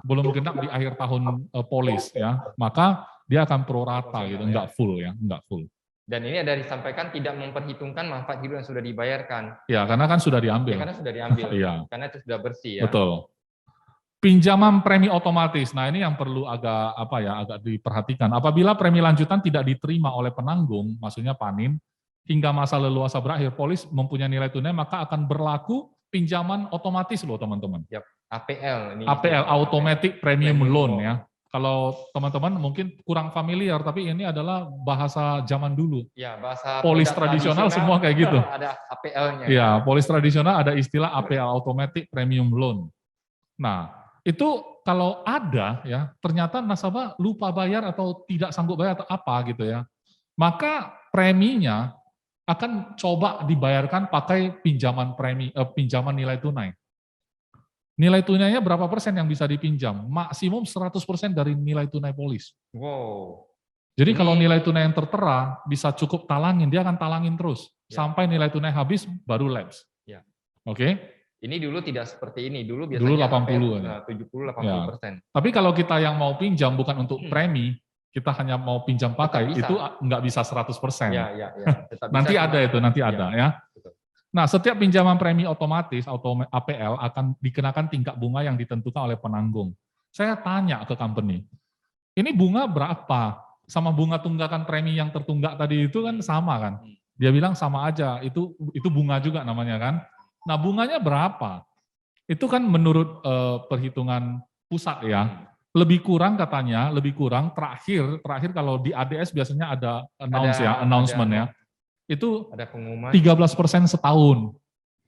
di akhir tahun polis ya. Maka dia akan pro rata gitu, enggak full ya, enggak full. Dan ini ada disampaikan tidak memperhitungkan manfaat hidup yang sudah dibayarkan. Ya, karena kan sudah diambil. Ya, karena sudah diambil. Iya. Karena itu sudah bersih ya. Betul. Pinjaman premi otomatis. Nah, ini yang perlu agak diperhatikan. Apabila premi lanjutan tidak diterima oleh penanggung, maksudnya panin, hingga masa leluasa berakhir, polis mempunyai nilai tunai, maka akan berlaku pinjaman otomatis loh, teman-teman. Yep. APL ini. APL, Automatic Premium Loan ya. Kalau teman-teman mungkin kurang familiar, tapi ini adalah bahasa zaman dulu. Ya, bahasa polis tradisional semua kayak gitu. Ada APL-nya. Ya, polis tradisional ada istilah APL, Automatic Premium Loan. Nah, itu kalau ada ya, ternyata nasabah lupa bayar atau tidak sanggup bayar atau apa gitu ya. Maka preminya akan coba dibayarkan pakai pinjaman nilai tunai. Nilai tunainya berapa persen yang bisa dipinjam? Maksimum 100% dari nilai tunai polis. Wow. Jadi kalau nilai tunai yang tertera bisa cukup talangin, dia akan talangin terus ya. Sampai nilai tunai habis baru lapse. Ya. Oke? Ini dulu tidak seperti ini. Dulu biasanya dulu 80. 70-80%. Tapi kalau kita yang mau pinjam bukan untuk premi, kita hanya mau pinjam pakai, itu nggak bisa 100%. Ya. Nanti ada itu, nanti ada ya. Betul. Nah, setiap pinjaman premi otomatis atau APL akan dikenakan tingkat bunga yang ditentukan oleh penanggung. Saya tanya ke company, ini bunga berapa? Sama bunga tunggakan premi yang tertunggak tadi itu kan sama kan? Dia bilang sama aja, itu bunga juga namanya kan? Nah, bunganya berapa? Itu kan menurut perhitungan pusat ya. Lebih kurang katanya, terakhir kalau di ADS biasanya ada announcement ya. Itu ada pengumuman 13% setahun.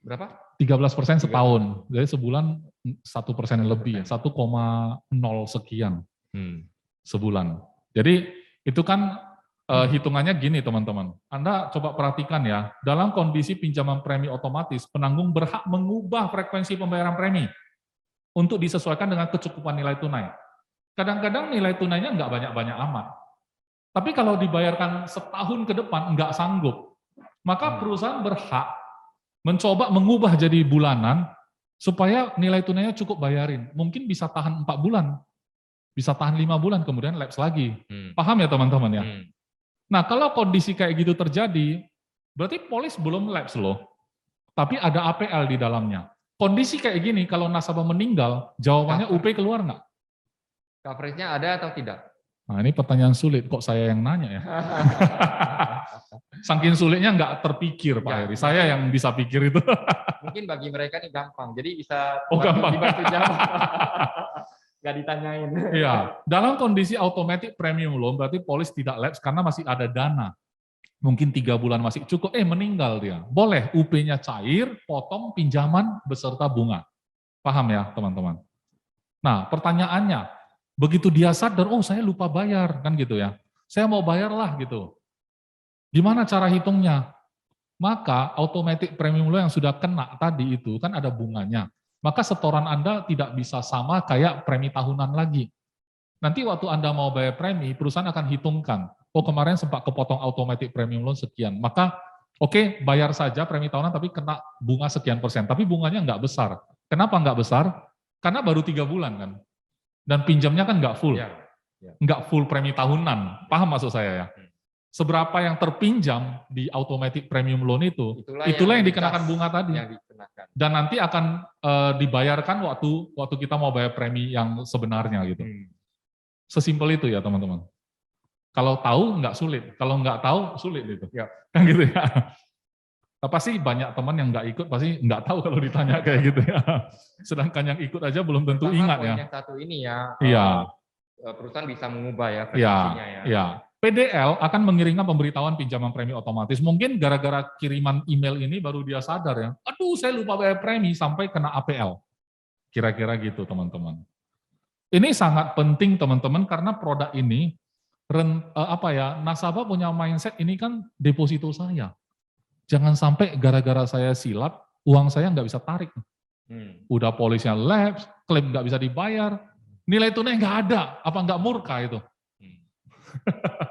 Berapa? 13% setahun. Jadi sebulan 1% lebih, 1,0 sekian sebulan. Jadi itu kan hitungannya gini teman-teman. Anda coba perhatikan ya, dalam kondisi pinjaman premi otomatis, penanggung berhak mengubah frekuensi pembayaran premi untuk disesuaikan dengan kecukupan nilai tunai. Kadang-kadang nilai tunainya nggak banyak-banyak amat. Tapi kalau dibayarkan setahun ke depan nggak sanggup, maka perusahaan berhak mencoba mengubah jadi bulanan supaya nilai tunainya cukup bayarin. Mungkin bisa tahan 4 bulan, bisa tahan 5 bulan, kemudian lapse lagi. Paham ya teman-teman ya? Nah kalau kondisi kayak gitu terjadi, berarti polis belum lapse loh, tapi ada APL di dalamnya. Kondisi kayak gini, kalau nasabah meninggal, jawabannya UP keluar nggak? Coverage-nya ada atau tidak? Nah ini pertanyaan sulit, kok saya yang nanya ya? Saking sulitnya nggak terpikir Pak Heri, saya yang bisa pikir itu. Mungkin bagi mereka ini gampang, jadi bisa gampang. dibantu jawab. Nggak ditanyain. Iya, dalam kondisi automatic premium loan berarti polis tidak lapse karena masih ada dana. Mungkin 3 bulan masih cukup, meninggal dia. Boleh UP-nya cair, potong pinjaman beserta bunga. Paham ya teman-teman? Nah pertanyaannya, begitu dia sadar, oh saya lupa bayar, kan gitu ya. Saya mau bayar lah gitu. Gimana cara hitungnya? Maka automatic premium loan yang sudah kena tadi itu kan ada bunganya. Maka setoran Anda tidak bisa sama kayak premi tahunan lagi. Nanti waktu Anda mau bayar premi, perusahaan akan hitungkan, oh kemarin sempat kepotong automatic premium loan sekian. Maka oke, bayar saja premi tahunan tapi kena bunga sekian persen. Tapi bunganya nggak besar. Kenapa nggak besar? Karena baru 3 bulan kan. Dan pinjamnya kan nggak full. Nggak full premi tahunan. Paham maksud saya ya? seberapa yang terpinjam di automatic premium loan itulah yang dikenakan bunga tadi. Dan nanti akan dibayarkan waktu kita mau bayar premi yang sebenarnya gitu. Sesimpel itu ya teman-teman. Kalau tahu nggak sulit, kalau nggak tahu sulit itu. Ya. Kan gitu ya. Pasti banyak teman yang nggak ikut pasti nggak tahu kalau ditanya kayak gitu ya. Sedangkan yang ikut aja belum tentu ingat ya. Yang satu ini ya. Iya. Perusahaan bisa mengubah ya prediksinya ya. Iya. PDL akan mengirimkan pemberitahuan pinjaman premi otomatis. Mungkin gara-gara kiriman email ini baru dia sadar ya. Aduh, saya lupa bayar premi sampai kena APL. Kira-kira gitu teman-teman. Ini sangat penting teman-teman karena produk ini nasabah punya mindset ini kan deposito saya. Jangan sampai gara-gara saya silap, uang saya nggak bisa tarik. Udah polisnya lapse, klaim nggak bisa dibayar, nilai tunai nggak ada, apa nggak murka itu?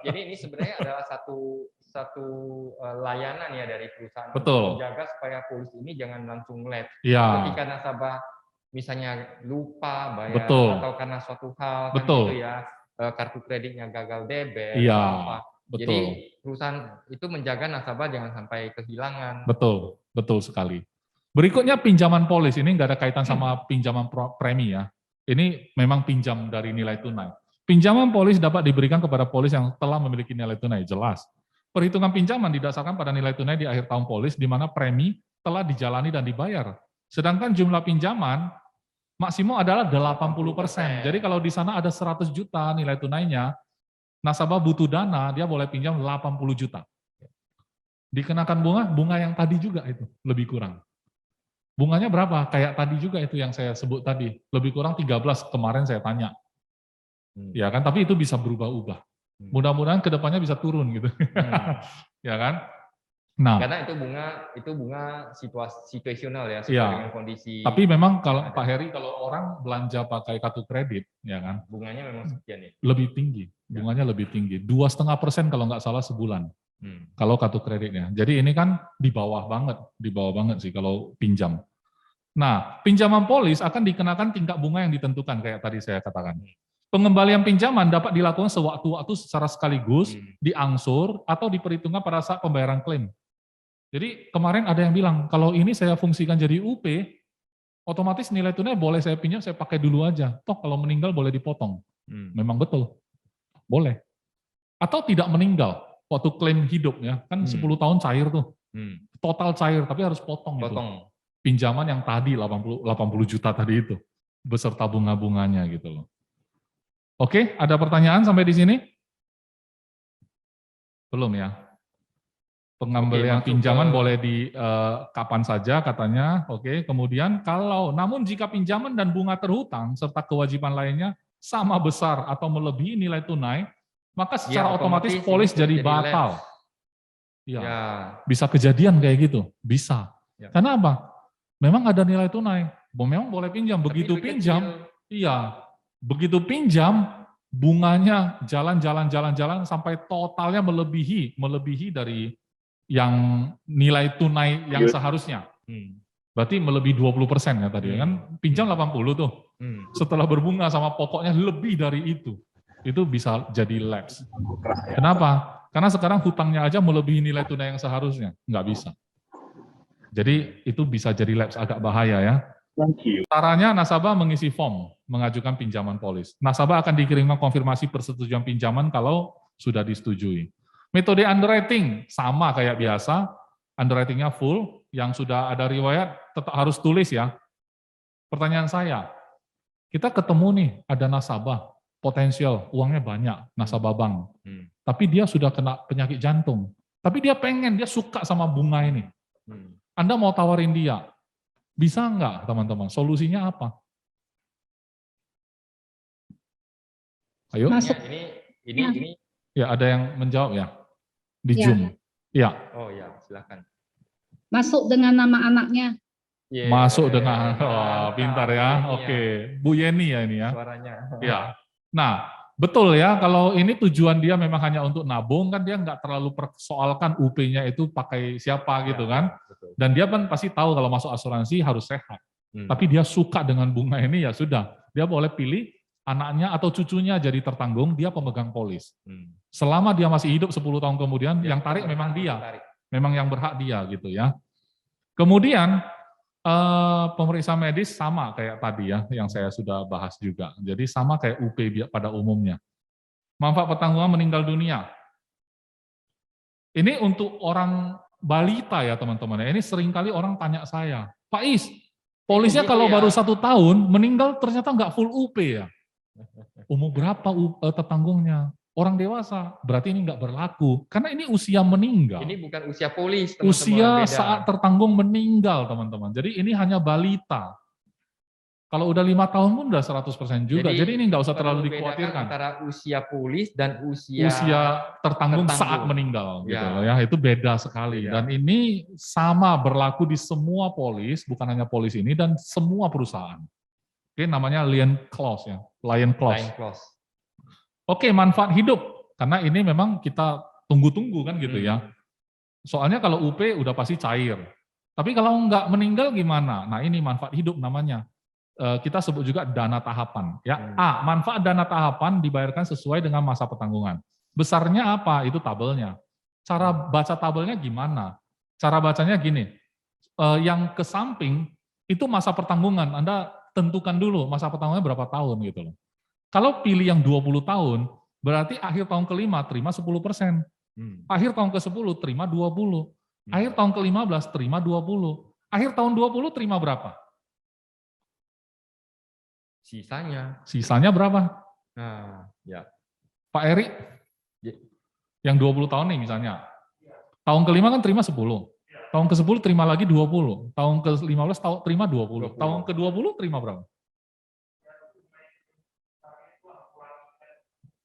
Jadi ini sebenarnya adalah satu layanan ya dari perusahaan. Betul. Untuk menjaga supaya polis ini jangan langsung lapse. Ya. Ketika nasabah misalnya lupa bayar Betul. atau karena suatu hal Betul. kan gitu ya, kartu kreditnya gagal debit. Iya. Apa. Betul. Jadi perusahaan itu menjaga nasabah jangan sampai kehilangan. Betul, betul sekali. Berikutnya pinjaman polis, ini nggak ada kaitan sama pinjaman premi ya. Ini memang pinjam dari nilai tunai. Pinjaman polis dapat diberikan kepada polis yang telah memiliki nilai tunai, jelas. Perhitungan pinjaman didasarkan pada nilai tunai di akhir tahun polis, di mana premi telah dijalani dan dibayar. Sedangkan jumlah pinjaman maksimum adalah 80%. Jadi kalau di sana ada 100 juta nilai tunainya, nasabah butuh dana, dia boleh pinjam 80 juta. Dikenakan bunga yang tadi juga itu, lebih kurang. Bunganya berapa? Kayak tadi juga itu yang saya sebut tadi, lebih kurang 13 kemarin saya tanya. Ya kan, tapi itu bisa berubah-ubah. Mudah-mudahan kedepannya bisa turun gitu. Ya kan? Nah, karena itu bunga situasional ya, sesuai dengan kondisi. Tapi memang kalau Pak Heri, kalau orang belanja pakai kartu kredit, ya kan? Bunganya memang sekian ya. Lebih tinggi, bunganya lebih tinggi. 2,5% kalau nggak salah sebulan. Kalau kartu kreditnya. Jadi ini kan di bawah banget sih kalau pinjam. Nah, pinjaman polis akan dikenakan tingkat bunga yang ditentukan kayak tadi saya katakan. Pengembalian pinjaman dapat dilakukan sewaktu-waktu secara sekaligus, diangsur atau diperhitungkan pada saat pembayaran klaim. Jadi kemarin ada yang bilang, kalau ini saya fungsikan jadi UP, otomatis nilai tunai boleh saya pinjam, saya pakai dulu aja. Toh kalau meninggal boleh dipotong. Memang betul, boleh. Atau tidak meninggal, waktu klaim hidup ya, kan 10 tahun cair tuh. Total cair, tapi harus potong. Itu. Pinjaman yang tadi 80 juta tadi itu, beserta bunga-bunganya gitu loh. Oke, ada pertanyaan sampai di sini? Belum ya? Pengembalian pinjaman boleh di kapan saja katanya. Oke, kemudian namun jika pinjaman dan bunga terhutang serta kewajiban lainnya sama besar atau melebihi nilai tunai, maka secara otomatis polis jadi batal. Ya. Bisa kejadian kayak gitu, bisa. Ya. Karena apa? Memang ada nilai tunai, memang boleh pinjam. Begitu pinjam, begitu pinjam, bunganya jalan sampai totalnya melebihi dari yang nilai tunai yang seharusnya. Berarti melebihi 20% ya tadi kan, pinjam 80 tuh. Setelah berbunga sama pokoknya lebih dari itu bisa jadi lapse. Kenapa? Karena sekarang hutangnya aja melebihi nilai tunai yang seharusnya, nggak bisa. Jadi itu bisa jadi lapse, agak bahaya ya. Caranya nasabah mengisi form, mengajukan pinjaman polis. Nasabah akan dikirimkan konfirmasi persetujuan pinjaman kalau sudah disetujui. Metode underwriting sama kayak biasa, underwritingnya full, yang sudah ada riwayat tetap harus tulis ya. Pertanyaan saya, kita ketemu nih ada nasabah, potensial, uangnya banyak, nasabah bank. Tapi dia sudah kena penyakit jantung. Tapi dia suka sama bunga ini. Anda mau tawarin dia, bisa nggak teman-teman? Solusinya apa? Ayo. Ini. Ya, ada yang menjawab ya? Di Zoom. Ya. Oh ya, silakan. Masuk dengan nama anaknya. Masuk dengan, pintar ya. Oke. Bu Yeni ya ini ya. Suaranya. Ya. Nah, betul ya, kalau ini tujuan dia memang hanya untuk nabung, kan dia nggak terlalu persoalkan UP-nya itu pakai siapa gitu kan. Betul. Dan dia kan pasti tahu kalau masuk asuransi harus sehat. Tapi dia suka dengan bunga ini ya sudah. Dia boleh pilih anaknya atau cucunya jadi tertanggung, dia pemegang polis. Selama dia masih hidup 10 tahun kemudian, yang tarik memang dia. Memang yang berhak dia gitu ya. Kemudian pemeriksa medis sama kayak tadi ya, yang saya sudah bahas juga. Jadi sama kayak UP pada umumnya. Manfaat pertanggungan meninggal dunia. Ini untuk orang balita ya teman-teman. Ini seringkali orang tanya saya, Pak Is, polisnya kalau baru 1 tahun meninggal ternyata nggak full UP ya. Umur berapa tertanggungnya? Orang dewasa, berarti ini nggak berlaku. Karena ini usia meninggal. Ini bukan usia polis, teman-teman. Usia beda. saat tertanggung meninggal, teman-teman. Jadi ini hanya balita. Kalau udah 5 tahun pun udah 100% juga. Jadi ini nggak usah terlalu dikhawatirkan. Antara usia polis dan usia tertanggung saat meninggal. Gitu loh ya. Itu beda sekali. Dan ini sama berlaku di semua polis, bukan hanya polis ini, dan semua perusahaan. Oke, namanya Lion Clause ya. Lion Clause. Oke, manfaat hidup. Karena ini memang kita tunggu-tunggu kan gitu ya. Soalnya kalau UP udah pasti cair. Tapi kalau nggak meninggal gimana? Nah ini manfaat hidup namanya. Kita sebut juga dana tahapan. Ya. A, manfaat dana tahapan dibayarkan sesuai dengan masa pertanggungan. Besarnya apa? Itu tabelnya. Cara baca tabelnya gimana? Cara bacanya gini. Yang ke samping itu masa pertanggungan. Anda tentukan dulu masa pertanggungannya berapa tahun gitu loh. Kalau pilih yang 20 tahun, berarti akhir tahun ke-5 terima 10%. Akhir tahun ke-10 terima 20. Akhir tahun ke-15 terima 20. Akhir tahun 20 terima berapa? Sisanya berapa? Nah, ya. Pak Eri? Yang 20 tahun nih misalnya. Tahun ke-5 kan terima 10. Tahun ke-10 terima lagi 20. Tahun ke-15 terima 20. Tahun ke-20 terima berapa?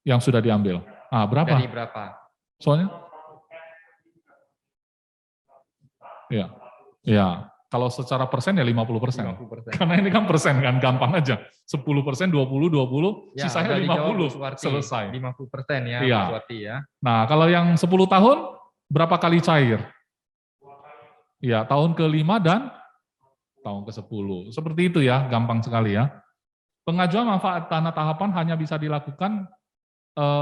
Yang sudah diambil. Ah, berapa? Dari berapa? Soalnya? Ya. Ya. Kalau secara persen ya 50%. 50%. Karena ini kan persen kan, gampang aja. 10%, 20, ya, sisanya 50, selesai. 50% ya, iya. Pak Suwarti ya. Nah, kalau yang 10 tahun, berapa kali cair? Ya, tahun ke-5 dan tahun ke-10. Seperti itu ya, gampang sekali ya. Pengajuan manfaat dana tahapan hanya bisa dilakukan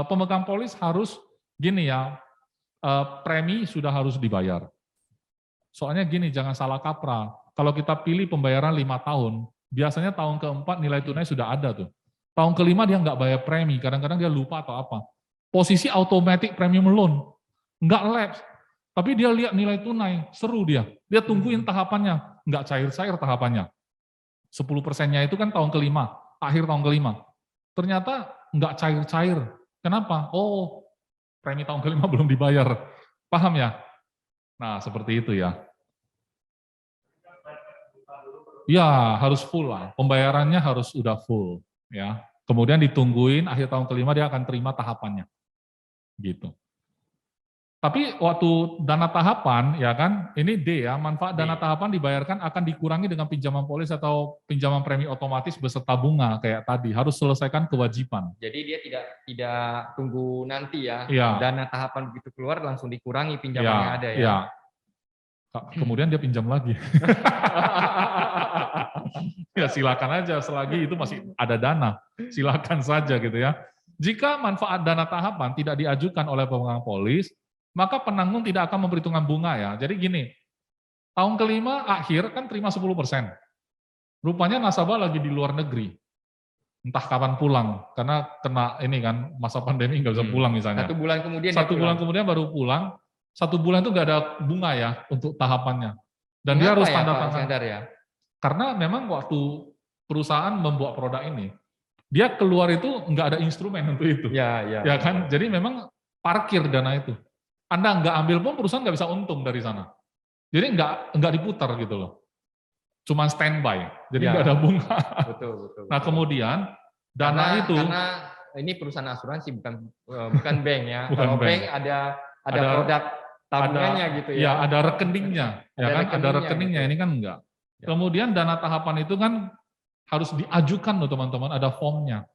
pemegang polis harus gini ya, premi sudah harus dibayar. Soalnya gini, jangan salah kaprah. Kalau kita pilih pembayaran 5 tahun, biasanya tahun ke-4 nilai tunai sudah ada tuh. Tahun ke-5 dia nggak bayar premi, kadang-kadang dia lupa atau apa. Posisi automatic premium loan, nggak lapse. Tapi dia lihat nilai tunai, seru dia. Dia tungguin tahapannya, nggak cair-cair tahapannya. 10%-nya itu kan tahun ke-5, akhir tahun ke-5. Ternyata nggak cair-cair. Kenapa? Oh, premi tahun ke-5 belum dibayar. Paham ya? Nah, seperti itu ya. Ya, harus full lah. Pembayarannya harus udah full. Ya. Kemudian ditungguin, akhir tahun ke-5 dia akan terima tahapannya. Gitu. Tapi waktu dana tahapan, ya kan, ini D ya, manfaat dana tahapan dibayarkan akan dikurangi dengan pinjaman polis atau pinjaman premi otomatis beserta bunga, kayak tadi, harus selesaikan kewajiban. Jadi dia tidak tunggu nanti ya, ya. Dana tahapan begitu keluar langsung dikurangi pinjamannya ada ya. Ya. Kemudian dia pinjam lagi. Ya silakan aja, selagi itu masih ada dana, silakan saja gitu ya. Jika manfaat dana tahapan tidak diajukan oleh pemegang polis, maka penanggung tidak akan memperhitungkan bunga ya. Jadi gini, tahun ke-5 akhir kan terima 10%. Rupanya nasabah lagi di luar negeri. Entah kapan pulang, karena kena ini kan, masa pandemi nggak bisa pulang misalnya. 1 bulan kemudian kemudian baru pulang, 1 bulan itu nggak ada bunga ya untuk tahapannya. Dan dia harus tanda tangan. Ya? Karena memang waktu perusahaan membuat produk ini, dia keluar itu nggak ada instrumen untuk itu. Ya kan, jadi memang parkir dana itu. Anda nggak ambil pun perusahaan nggak bisa untung dari sana. Jadi nggak diputar gitu loh. Cuma standby, jadi nggak ada bunga. Betul. Nah kemudian dana itu. Karena ini perusahaan asuransi bukan bank ya. Bukan Kalau bank ada produk tabungannya gitu ya. Ya ada rekeningnya, ada rekeningnya. Ini kan enggak. Ya. Kemudian dana tahapan itu kan harus diajukan loh teman-teman, ada formnya.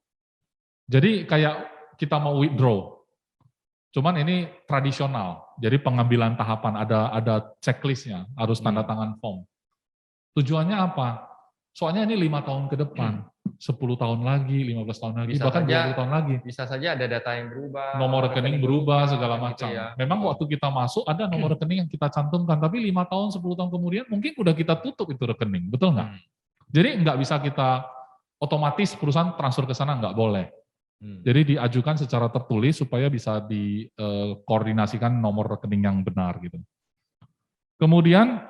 Jadi kayak kita mau withdraw. Cuman ini tradisional, jadi pengambilan tahapan ada checklistnya, harus tanda tangan form. Tujuannya apa? Soalnya ini 5 tahun ke depan. 10 tahun lagi, 15 tahun lagi, Bisa bahkan saja 20 tahun lagi. Bisa saja ada data yang berubah, Nomor rekening berubah, segala gitu macam. ya. Memang waktu kita masuk ada nomor rekening yang kita cantumkan, tapi 5 tahun, 10 tahun kemudian mungkin udah kita tutup itu rekening, betul nggak? Jadi nggak bisa kita otomatis perusahaan transfer ke sana, nggak boleh. Jadi diajukan secara tertulis supaya bisa dikoordinasikan nomor rekening yang benar gitu. Kemudian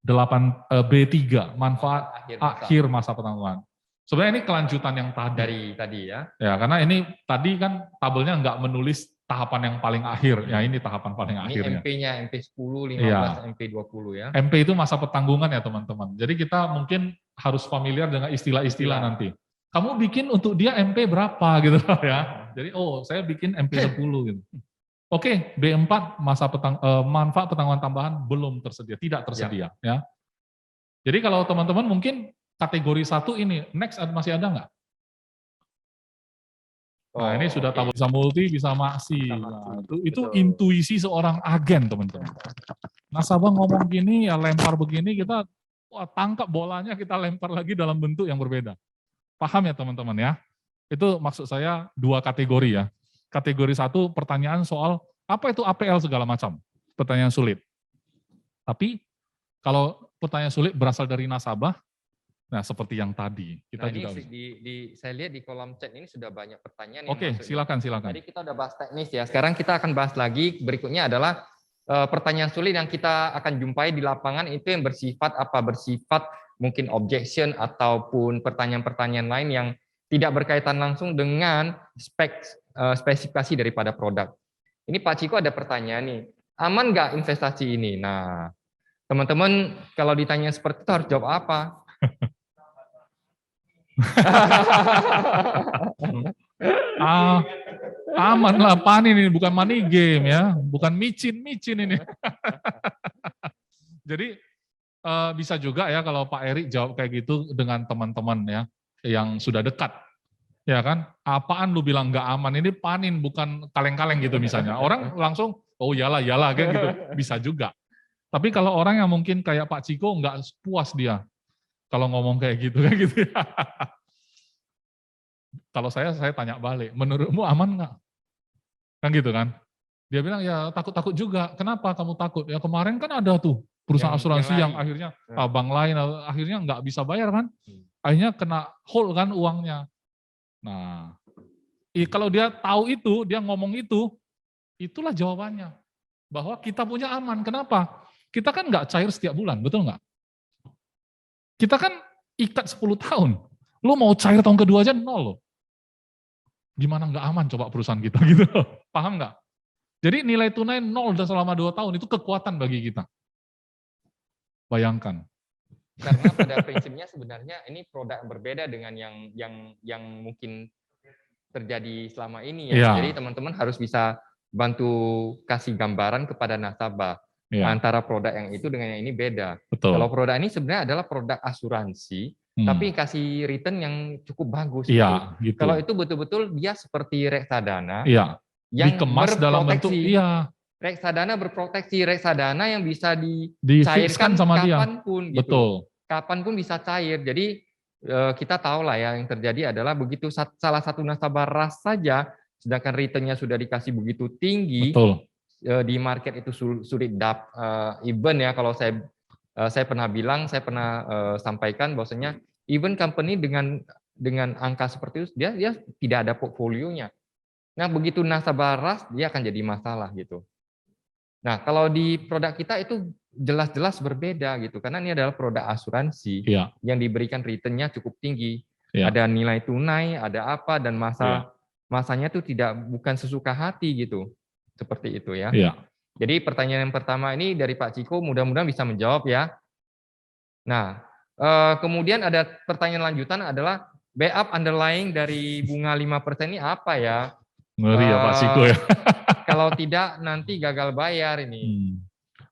B3, manfaat akhir masa pertanggungan. Sebenarnya ini kelanjutan yang tadi. Dari tadi ya. Ya, karena ini tadi kan tabelnya nggak menulis tahapan yang paling akhir. Ya, ini tahapan paling Ini akhirnya. MP-nya, MP10, 15, Iya. MP20 ya. MP itu masa pertanggungan ya teman-teman. Jadi kita mungkin harus familiar dengan istilah-istilah nanti. Kamu bikin untuk dia MP berapa gitu ya. Jadi saya bikin MP10 gitu. Oke, B4 manfaat pertanggungan tambahan belum tersedia, tidak tersedia ya. Jadi kalau teman-teman mungkin kategori 1 ini, next masih ada nggak? Nah ini sudah tahu bisa multi, bisa maksi. Nah, itu intuisi seorang agen teman-teman. Nasabah ngomong gini, ya lempar begini, kita tangkap bolanya, kita lempar lagi dalam bentuk yang berbeda. Paham ya teman-teman ya? Itu maksud saya 2 kategori ya. Kategori 1 pertanyaan soal apa itu APL segala macam. Pertanyaan sulit. Tapi kalau pertanyaan sulit berasal dari nasabah, nah seperti yang tadi. Kita juga saya lihat di kolom chat ini sudah banyak pertanyaan. Oke, silakan. Tadi kita udah bahas teknis ya. Sekarang kita akan bahas lagi. Berikutnya adalah pertanyaan sulit yang kita akan jumpai di lapangan itu yang bersifat mungkin objection ataupun pertanyaan-pertanyaan lain yang tidak berkaitan langsung dengan spesifikasi daripada produk. Ini Pak Ciko ada pertanyaan nih, aman nggak investasi ini? Nah, teman-teman kalau ditanya seperti itu harus jawab apa? Aman lah, panin ini bukan money game ya, bukan micin ini. Jadi bisa juga ya kalau Pak Erik jawab kayak gitu dengan teman-teman ya yang sudah dekat. Ya kan, apaan lu bilang nggak aman, ini panin bukan kaleng-kaleng gitu misalnya. Orang langsung, oh iyalah kayak gitu, bisa juga. Tapi kalau orang yang mungkin kayak Pak Ciko nggak puas dia, kalau ngomong kayak gitu ya. Kalau saya tanya balik, menurutmu aman nggak? Kan gitu kan. Dia bilang ya takut-takut juga, kenapa kamu takut? Ya kemarin kan ada tuh perusahaan asuransi yang akhirnya bank lain, akhirnya nggak bisa bayar kan. Akhirnya kena hold kan uangnya. Nah, kalau dia tahu itu, dia ngomong itu, itulah jawabannya. Bahwa kita punya aman. Kenapa? Kita kan nggak cair setiap bulan, betul nggak? Kita kan ikat 10 tahun. Lu mau cair tahun kedua aja nol loh. Gimana nggak aman coba perusahaan kita gitu. Paham nggak? Jadi nilai tunai nol dan selama 2 tahun itu kekuatan bagi kita. Bayangkan. Karena pada prinsipnya sebenarnya ini produk yang berbeda dengan yang mungkin terjadi selama ini ya. Jadi teman-teman harus bisa bantu kasih gambaran kepada nasabah antara produk yang itu dengan yang ini beda. Betul. Kalau produk ini sebenarnya adalah produk asuransi, tapi kasih return yang cukup bagus. Gitu. Kalau itu betul-betul dia seperti reksadana yang dikemas dalam bentuk reksadana berproteksi, reksadana yang bisa dicairkan sama kapanpun dia. Betul. Kapanpun bisa cair. Jadi kita tahu lah ya yang terjadi adalah begitu salah satu nasabah ras saja, sedangkan returnnya sudah dikasih begitu tinggi, betul. Di market itu sulit even ya kalau saya pernah bilang, saya pernah sampaikan bahwasanya even company dengan angka seperti itu dia tidak ada portfolionya. Nah begitu nasabah ras dia akan jadi masalah gitu. Nah, kalau di produk kita itu jelas-jelas berbeda gitu, karena ini adalah produk asuransi yang diberikan return-nya cukup tinggi, ada nilai tunai, ada apa dan masanya itu bukan sesuka hati gitu, seperti itu ya. Jadi pertanyaan yang pertama ini dari Pak Ciko, mudah-mudahan bisa menjawab ya. Nah, kemudian ada pertanyaan lanjutan adalah backup underlying dari bunga 5% ini apa ya? Ngeri ya Pak Ciko ya. Kalau tidak nanti gagal bayar ini.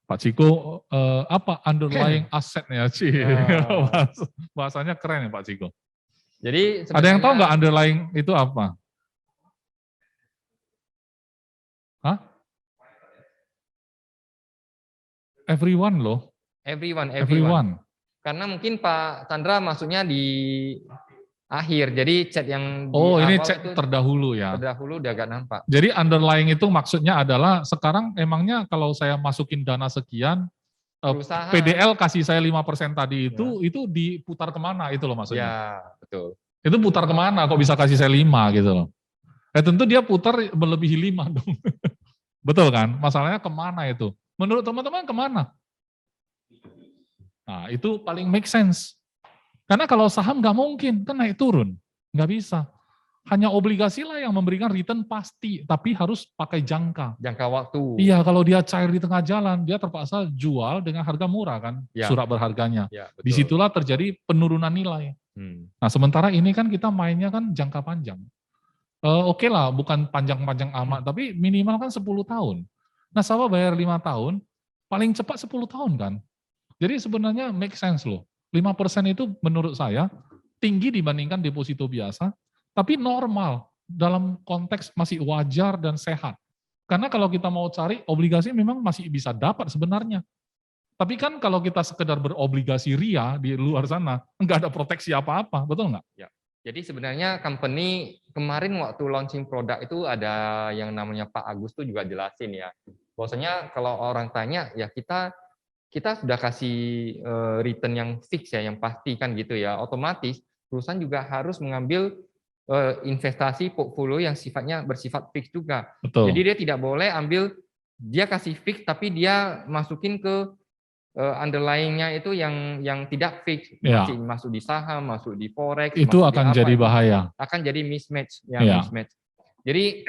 Pak Ciko apa underlying asetnya sih? Bahasanya keren ya Pak Ciko. Jadi ada yang tahu nggak underlying itu apa? Hah? Everyone loh. Everyone. Karena mungkin Pak Chandra maksudnya di akhir. Jadi chat yang di Oh, ini awal chat itu terdahulu ya. terdahulu udah agak nampak. Jadi underlying itu maksudnya adalah sekarang emangnya kalau saya masukin dana sekian, Perusahaan. PDL kasih saya 5% tadi Ya. itu diputar kemana itu loh maksudnya. Ya, betul. Itu putar kemana kok bisa kasih saya 5 gitu loh. Tentu dia putar melebihi 5 dong. Betul kan? Masalahnya kemana itu? Menurut teman-teman kemana? Nah itu paling make sense. Karena kalau saham nggak mungkin, kan naik turun. Nggak bisa. Hanya obligasi lah yang memberikan return pasti, tapi harus pakai jangka. Jangka waktu. Iya, kalau dia cair di tengah jalan, dia terpaksa jual dengan harga murah kan, Ya. surat berharganya. Ya, betul. Disitulah terjadi penurunan nilai. Nah sementara ini kan kita mainnya kan jangka panjang. Oke lah, bukan panjang-panjang amat, tapi minimal kan 10 tahun. Nasabah bayar 5 tahun, paling cepat 10 tahun kan. Jadi sebenarnya make sense loh. 5% itu menurut saya tinggi dibandingkan deposito biasa, tapi normal dalam konteks masih wajar dan sehat. Karena kalau kita mau cari obligasi memang masih bisa dapat sebenarnya. Tapi kan kalau kita sekedar berobligasi ria di luar sana, nggak ada proteksi apa-apa, betul nggak? Ya. Jadi sebenarnya company kemarin waktu launching produk itu ada yang namanya Pak Agus tuh juga jelasin ya. Bahwasanya kalau orang tanya ya kita sudah kasih return yang fix ya, yang pasti kan gitu ya. Otomatis perusahaan juga harus mengambil investasi portfolio yang sifatnya bersifat fix juga. Betul. Jadi dia tidak boleh ambil dia kasih fix tapi dia masukin ke underlying-nya itu yang tidak fix, Ya. masih masuk di saham, masuk di forex, Itu masuk akan di jadi apa, bahaya. akan jadi mismatch, ya, Ya. mismatch. Jadi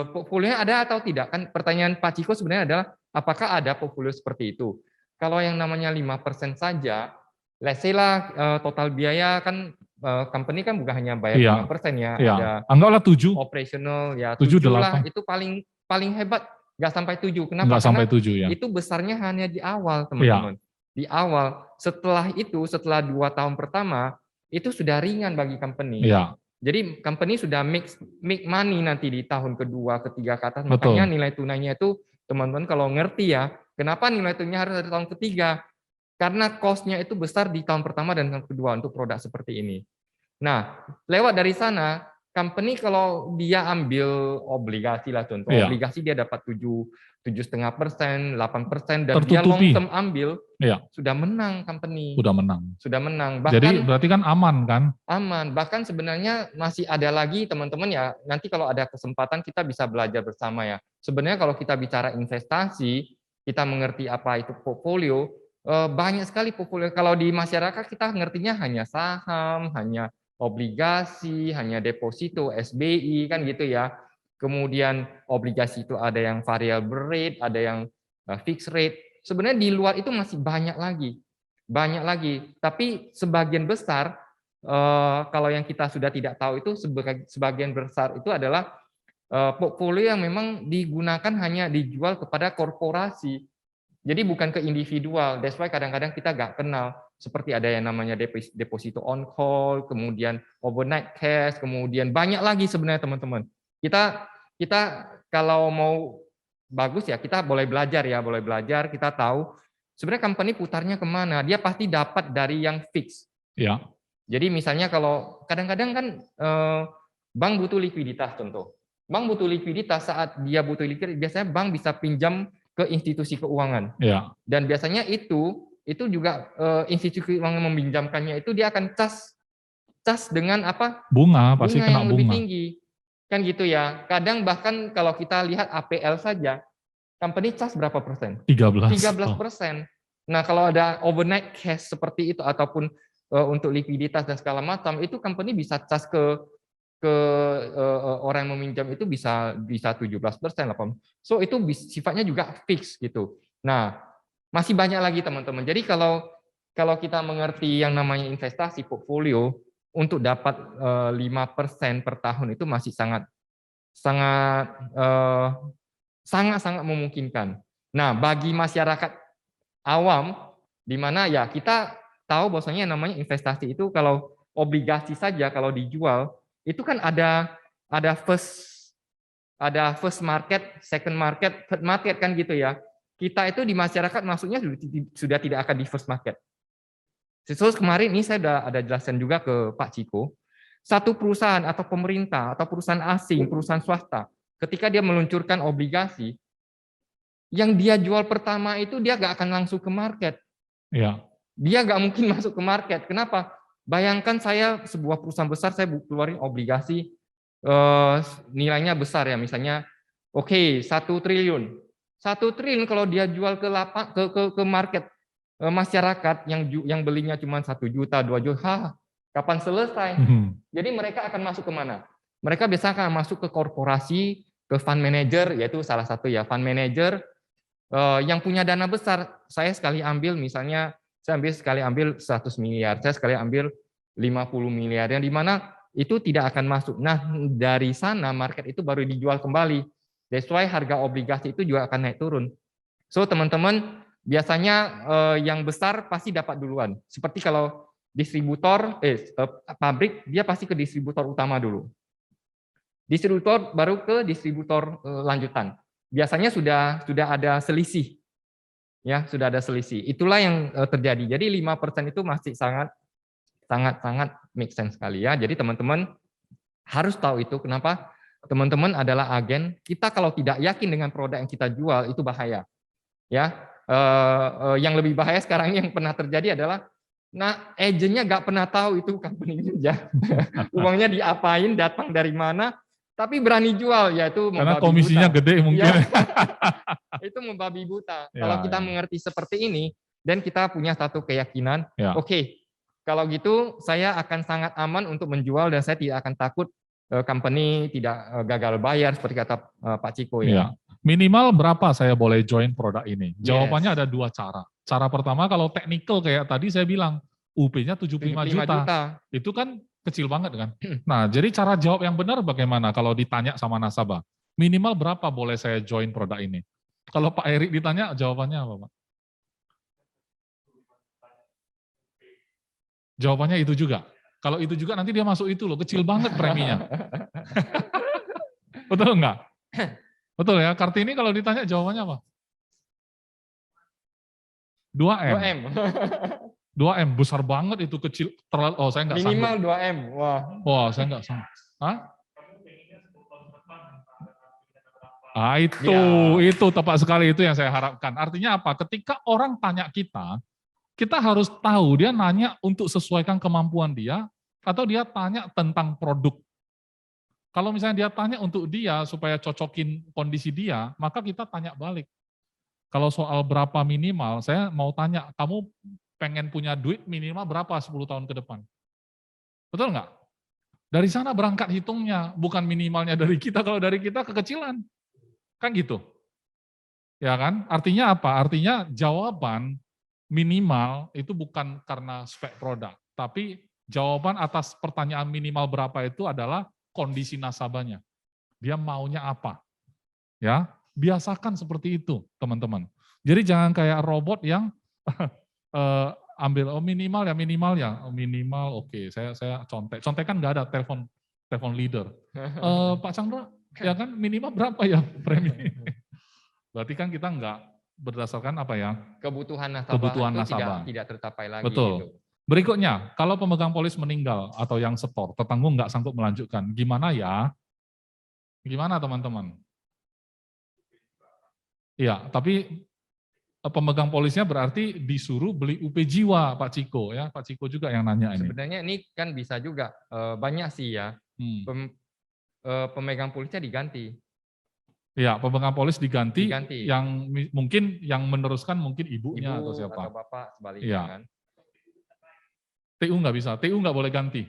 portfolio ada atau tidak? Kan pertanyaan Pak Ciko sebenarnya adalah apakah ada portfolio seperti itu? Kalau yang namanya 5% saja, let's say lah total biaya kan company kan bukan hanya bayar Iya. 5% ya, Ya. ada Anggaplah 7. operational ya 7, 7 lah, 8. itu paling hebat. Nggak sampai 7. Kenapa? Nggak sampai 7 ya. Itu besarnya hanya di awal, teman-teman. Di awal. Setelah itu, setelah 2 tahun pertama, itu sudah ringan bagi company. Iya. Jadi company sudah make money nanti di tahun kedua, ketiga ke atas. Betul. Makanya nilai tunainya itu, teman-teman kalau ngerti ya, kenapa nilai tunainya harus ada di tahun ketiga? Karena cost-nya itu besar di tahun pertama dan tahun kedua untuk produk seperti ini. Nah, lewat dari sana, company kalau dia ambil obligasi lah contoh, Iya. obligasi dia dapat 7,5%, 8% dan Tertutupi. dia long term ambil, Iya. sudah menang company. Sudah menang. Sudah menang. Bahkan Jadi berarti kan aman kan? aman. Bahkan sebenarnya masih ada lagi teman-teman ya, nanti kalau ada kesempatan kita bisa belajar bersama ya. Sebenarnya kalau kita bicara investasi, kita mengerti apa itu portfolio, banyak sekali portfolio. Kalau di masyarakat kita ngertinya hanya saham, hanya obligasi, hanya deposito, SBI kan gitu ya. Kemudian obligasi itu ada yang variable rate, ada yang fixed rate. Sebenarnya di luar itu masih banyak lagi. Banyak lagi. Tapi sebagian besar kalau yang kita sudah tidak tahu itu sebagian besar itu adalah portfolio yang memang digunakan hanya dijual kepada korporasi. Jadi bukan ke individual. That's why kadang-kadang kita nggak kenal. Seperti ada yang namanya deposito on call, kemudian overnight cash, kemudian banyak lagi sebenarnya teman-teman. Kita kalau mau bagus ya kita boleh belajar ya, boleh belajar. Kita tahu sebenarnya company putarnya kemana. Dia pasti dapat dari yang fix. Ya. Jadi misalnya kalau kadang-kadang kan bank butuh likuiditas contoh. Bank butuh likuiditas saat dia butuh likuiditas biasanya bank bisa pinjam ke institusi keuangan. Ya. Dan biasanya itu juga institusi keuangan meminjamkannya itu dia akan cas dengan apa? Bunga, pasti kena yang lebih bunga. tinggi. Kan gitu ya. Kadang bahkan kalau kita lihat APL saja, company cas berapa persen? 13%. 13%. Nah, kalau ada overnight cash seperti itu ataupun untuk likuiditas dan segala macam, itu company bisa cas ke orang yang meminjam itu bisa 17%, 8%. So itu sifatnya juga fix gitu. Nah, masih banyak lagi teman-teman. Jadi kalau kita mengerti yang namanya investasi portfolio untuk dapat 5% per tahun itu masih sangat memungkinkan. Nah, bagi masyarakat awam di mana ya kita tahu bahwasanya yang namanya investasi itu kalau obligasi saja kalau dijual itu kan ada first market, second market, third market kan gitu ya. Kita itu di masyarakat maksudnya sudah tidak akan di first market. So, kemarin ini saya ada jelaskan juga ke Pak Ciko, satu perusahaan atau pemerintah atau perusahaan asing, perusahaan swasta, ketika dia meluncurkan obligasi, yang dia jual pertama itu dia nggak akan langsung ke market. Ya. Dia nggak mungkin masuk ke market. Kenapa? Bayangkan saya sebuah perusahaan besar, saya keluarin obligasi nilainya besar ya, misalnya, oke, 1 triliun. 1 triliun kalau dia jual ke market masyarakat yang belinya cuma 1 juta, 2 juta, kapan selesai? Jadi mereka akan masuk ke mana? Mereka biasanya akan masuk ke korporasi, ke fund manager, yaitu salah satu ya fund manager yang punya dana besar. Saya sekali ambil misalnya, saya ambil 100 miliar, saya sekali ambil 50 miliar, yang dimana itu tidak akan masuk. Nah, dari sana market itu baru dijual kembali. That's why harga obligasi itu juga akan naik turun. So, teman-teman, biasanya yang besar pasti dapat duluan. Seperti kalau distributor, pabrik, dia pasti ke distributor utama dulu. Distributor baru ke distributor lanjutan. Biasanya sudah ada selisih. Ya, sudah ada selisih. Itulah yang terjadi. Jadi 5% itu masih sangat make sense sekali ya. Jadi teman-teman harus tahu itu. Kenapa? Teman-teman adalah agen. Kita kalau tidak yakin dengan produk yang kita jual itu bahaya. Ya, yang lebih bahaya sekarang yang pernah terjadi adalah, agennya nggak pernah tahu itu company aja. Uangnya diapain, datang dari mana, tapi berani jual, yaitu karena komisinya buta. Gede mungkin. Ya. Itu membabi buta. Ya, kalau kita mengerti seperti ini dan kita punya satu keyakinan, oke, kalau gitu saya akan sangat aman untuk menjual dan saya tidak akan takut company tidak gagal bayar seperti kata Pak Ciko ya. Minimal berapa saya boleh join produk ini? Jawabannya ada 2 cara. Cara pertama kalau technical kayak tadi saya bilang, UP-nya 75 juta. Itu kan kecil banget kan. Nah, jadi cara jawab yang benar bagaimana kalau ditanya sama nasabah? Minimal berapa boleh saya join produk ini? Kalau Pak Erik ditanya, jawabannya apa, Pak? Jawabannya itu juga. Kalau itu juga nanti dia masuk itu loh, kecil banget preminya. Betul enggak? Betul ya, Kartini kalau ditanya jawabannya apa? 2M. 2M, besar banget itu, kecil. Saya enggak sanggup. Minimal 2M, wah. Wah, saya enggak sanggup. Hah? Itu tepat sekali, itu yang saya harapkan. Artinya apa? Ketika orang tanya kita harus tahu dia nanya untuk sesuaikan kemampuan dia, atau dia tanya tentang produk. Kalau misalnya dia tanya untuk dia supaya cocokin kondisi dia, maka kita tanya balik. Kalau soal berapa minimal, saya mau tanya, kamu pengen punya duit minimal berapa 10 tahun ke depan? Betul nggak? Dari sana berangkat hitungnya, bukan minimalnya dari kita, kalau dari kita kekecilan. Kan gitu. Ya kan? Artinya apa? Artinya jawaban minimal itu bukan karena spek produk, tapi jawaban atas pertanyaan minimal berapa itu adalah kondisi nasabahnya. Dia maunya apa? Ya, biasakan seperti itu, teman-teman. Jadi jangan kayak robot yang ambil minimal ya, oke, saya contek. Contekan nggak ada telepon leader. Pak Chandra, ya kan minimal berapa ya premi? Berarti kan kita nggak berdasarkan apa ya? Kebutuhan nasabah tidak tercapai lagi. Betul. Gitu. Berikutnya, kalau pemegang polis meninggal atau yang setor, tertanggung nggak sanggup melanjutkan, gimana ya? Gimana teman-teman? Iya, tapi pemegang polisnya berarti disuruh beli UP jiwa, Pak Ciko ya. Pak Ciko juga yang nanya ini. Sebenarnya ini kan bisa juga banyak sih ya. Pemegang polisnya diganti. Iya, pemegang polis diganti. Yang mungkin yang meneruskan mungkin ibunya atau siapa. Atau bapak sebaliknya ya. Kan. TU nggak bisa, TU nggak boleh ganti.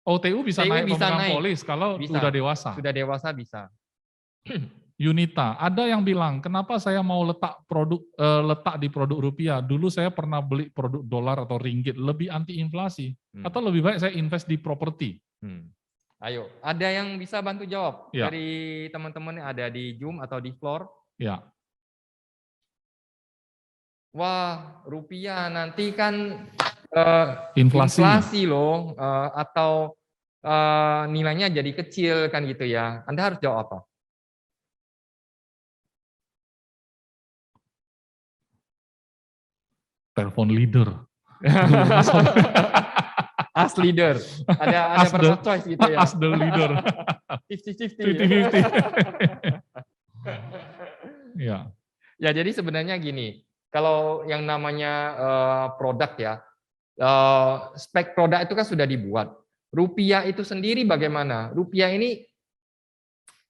Oh, TU bisa naik pemegang polis kalau sudah dewasa. Sudah dewasa bisa. Yunita, ada yang bilang, kenapa saya mau letak di produk rupiah? Dulu saya pernah beli produk dolar atau ringgit, lebih anti inflasi. Atau lebih baik saya invest di properti. Ayo, ada yang bisa bantu jawab dari teman-teman yang ada di Zoom atau di floor? Ya. Wah, rupiah nanti kan inflasi loh, atau nilainya jadi kecil kan gitu ya. Anda harus jawab apa? Telepon leader. As leader. Ada berapa choice gitu ya. As the leader. 50-50. Ya. Ya, jadi sebenarnya gini, kalau yang namanya produk ya, spek produk itu kan sudah dibuat. Rupiah itu sendiri bagaimana? Rupiah ini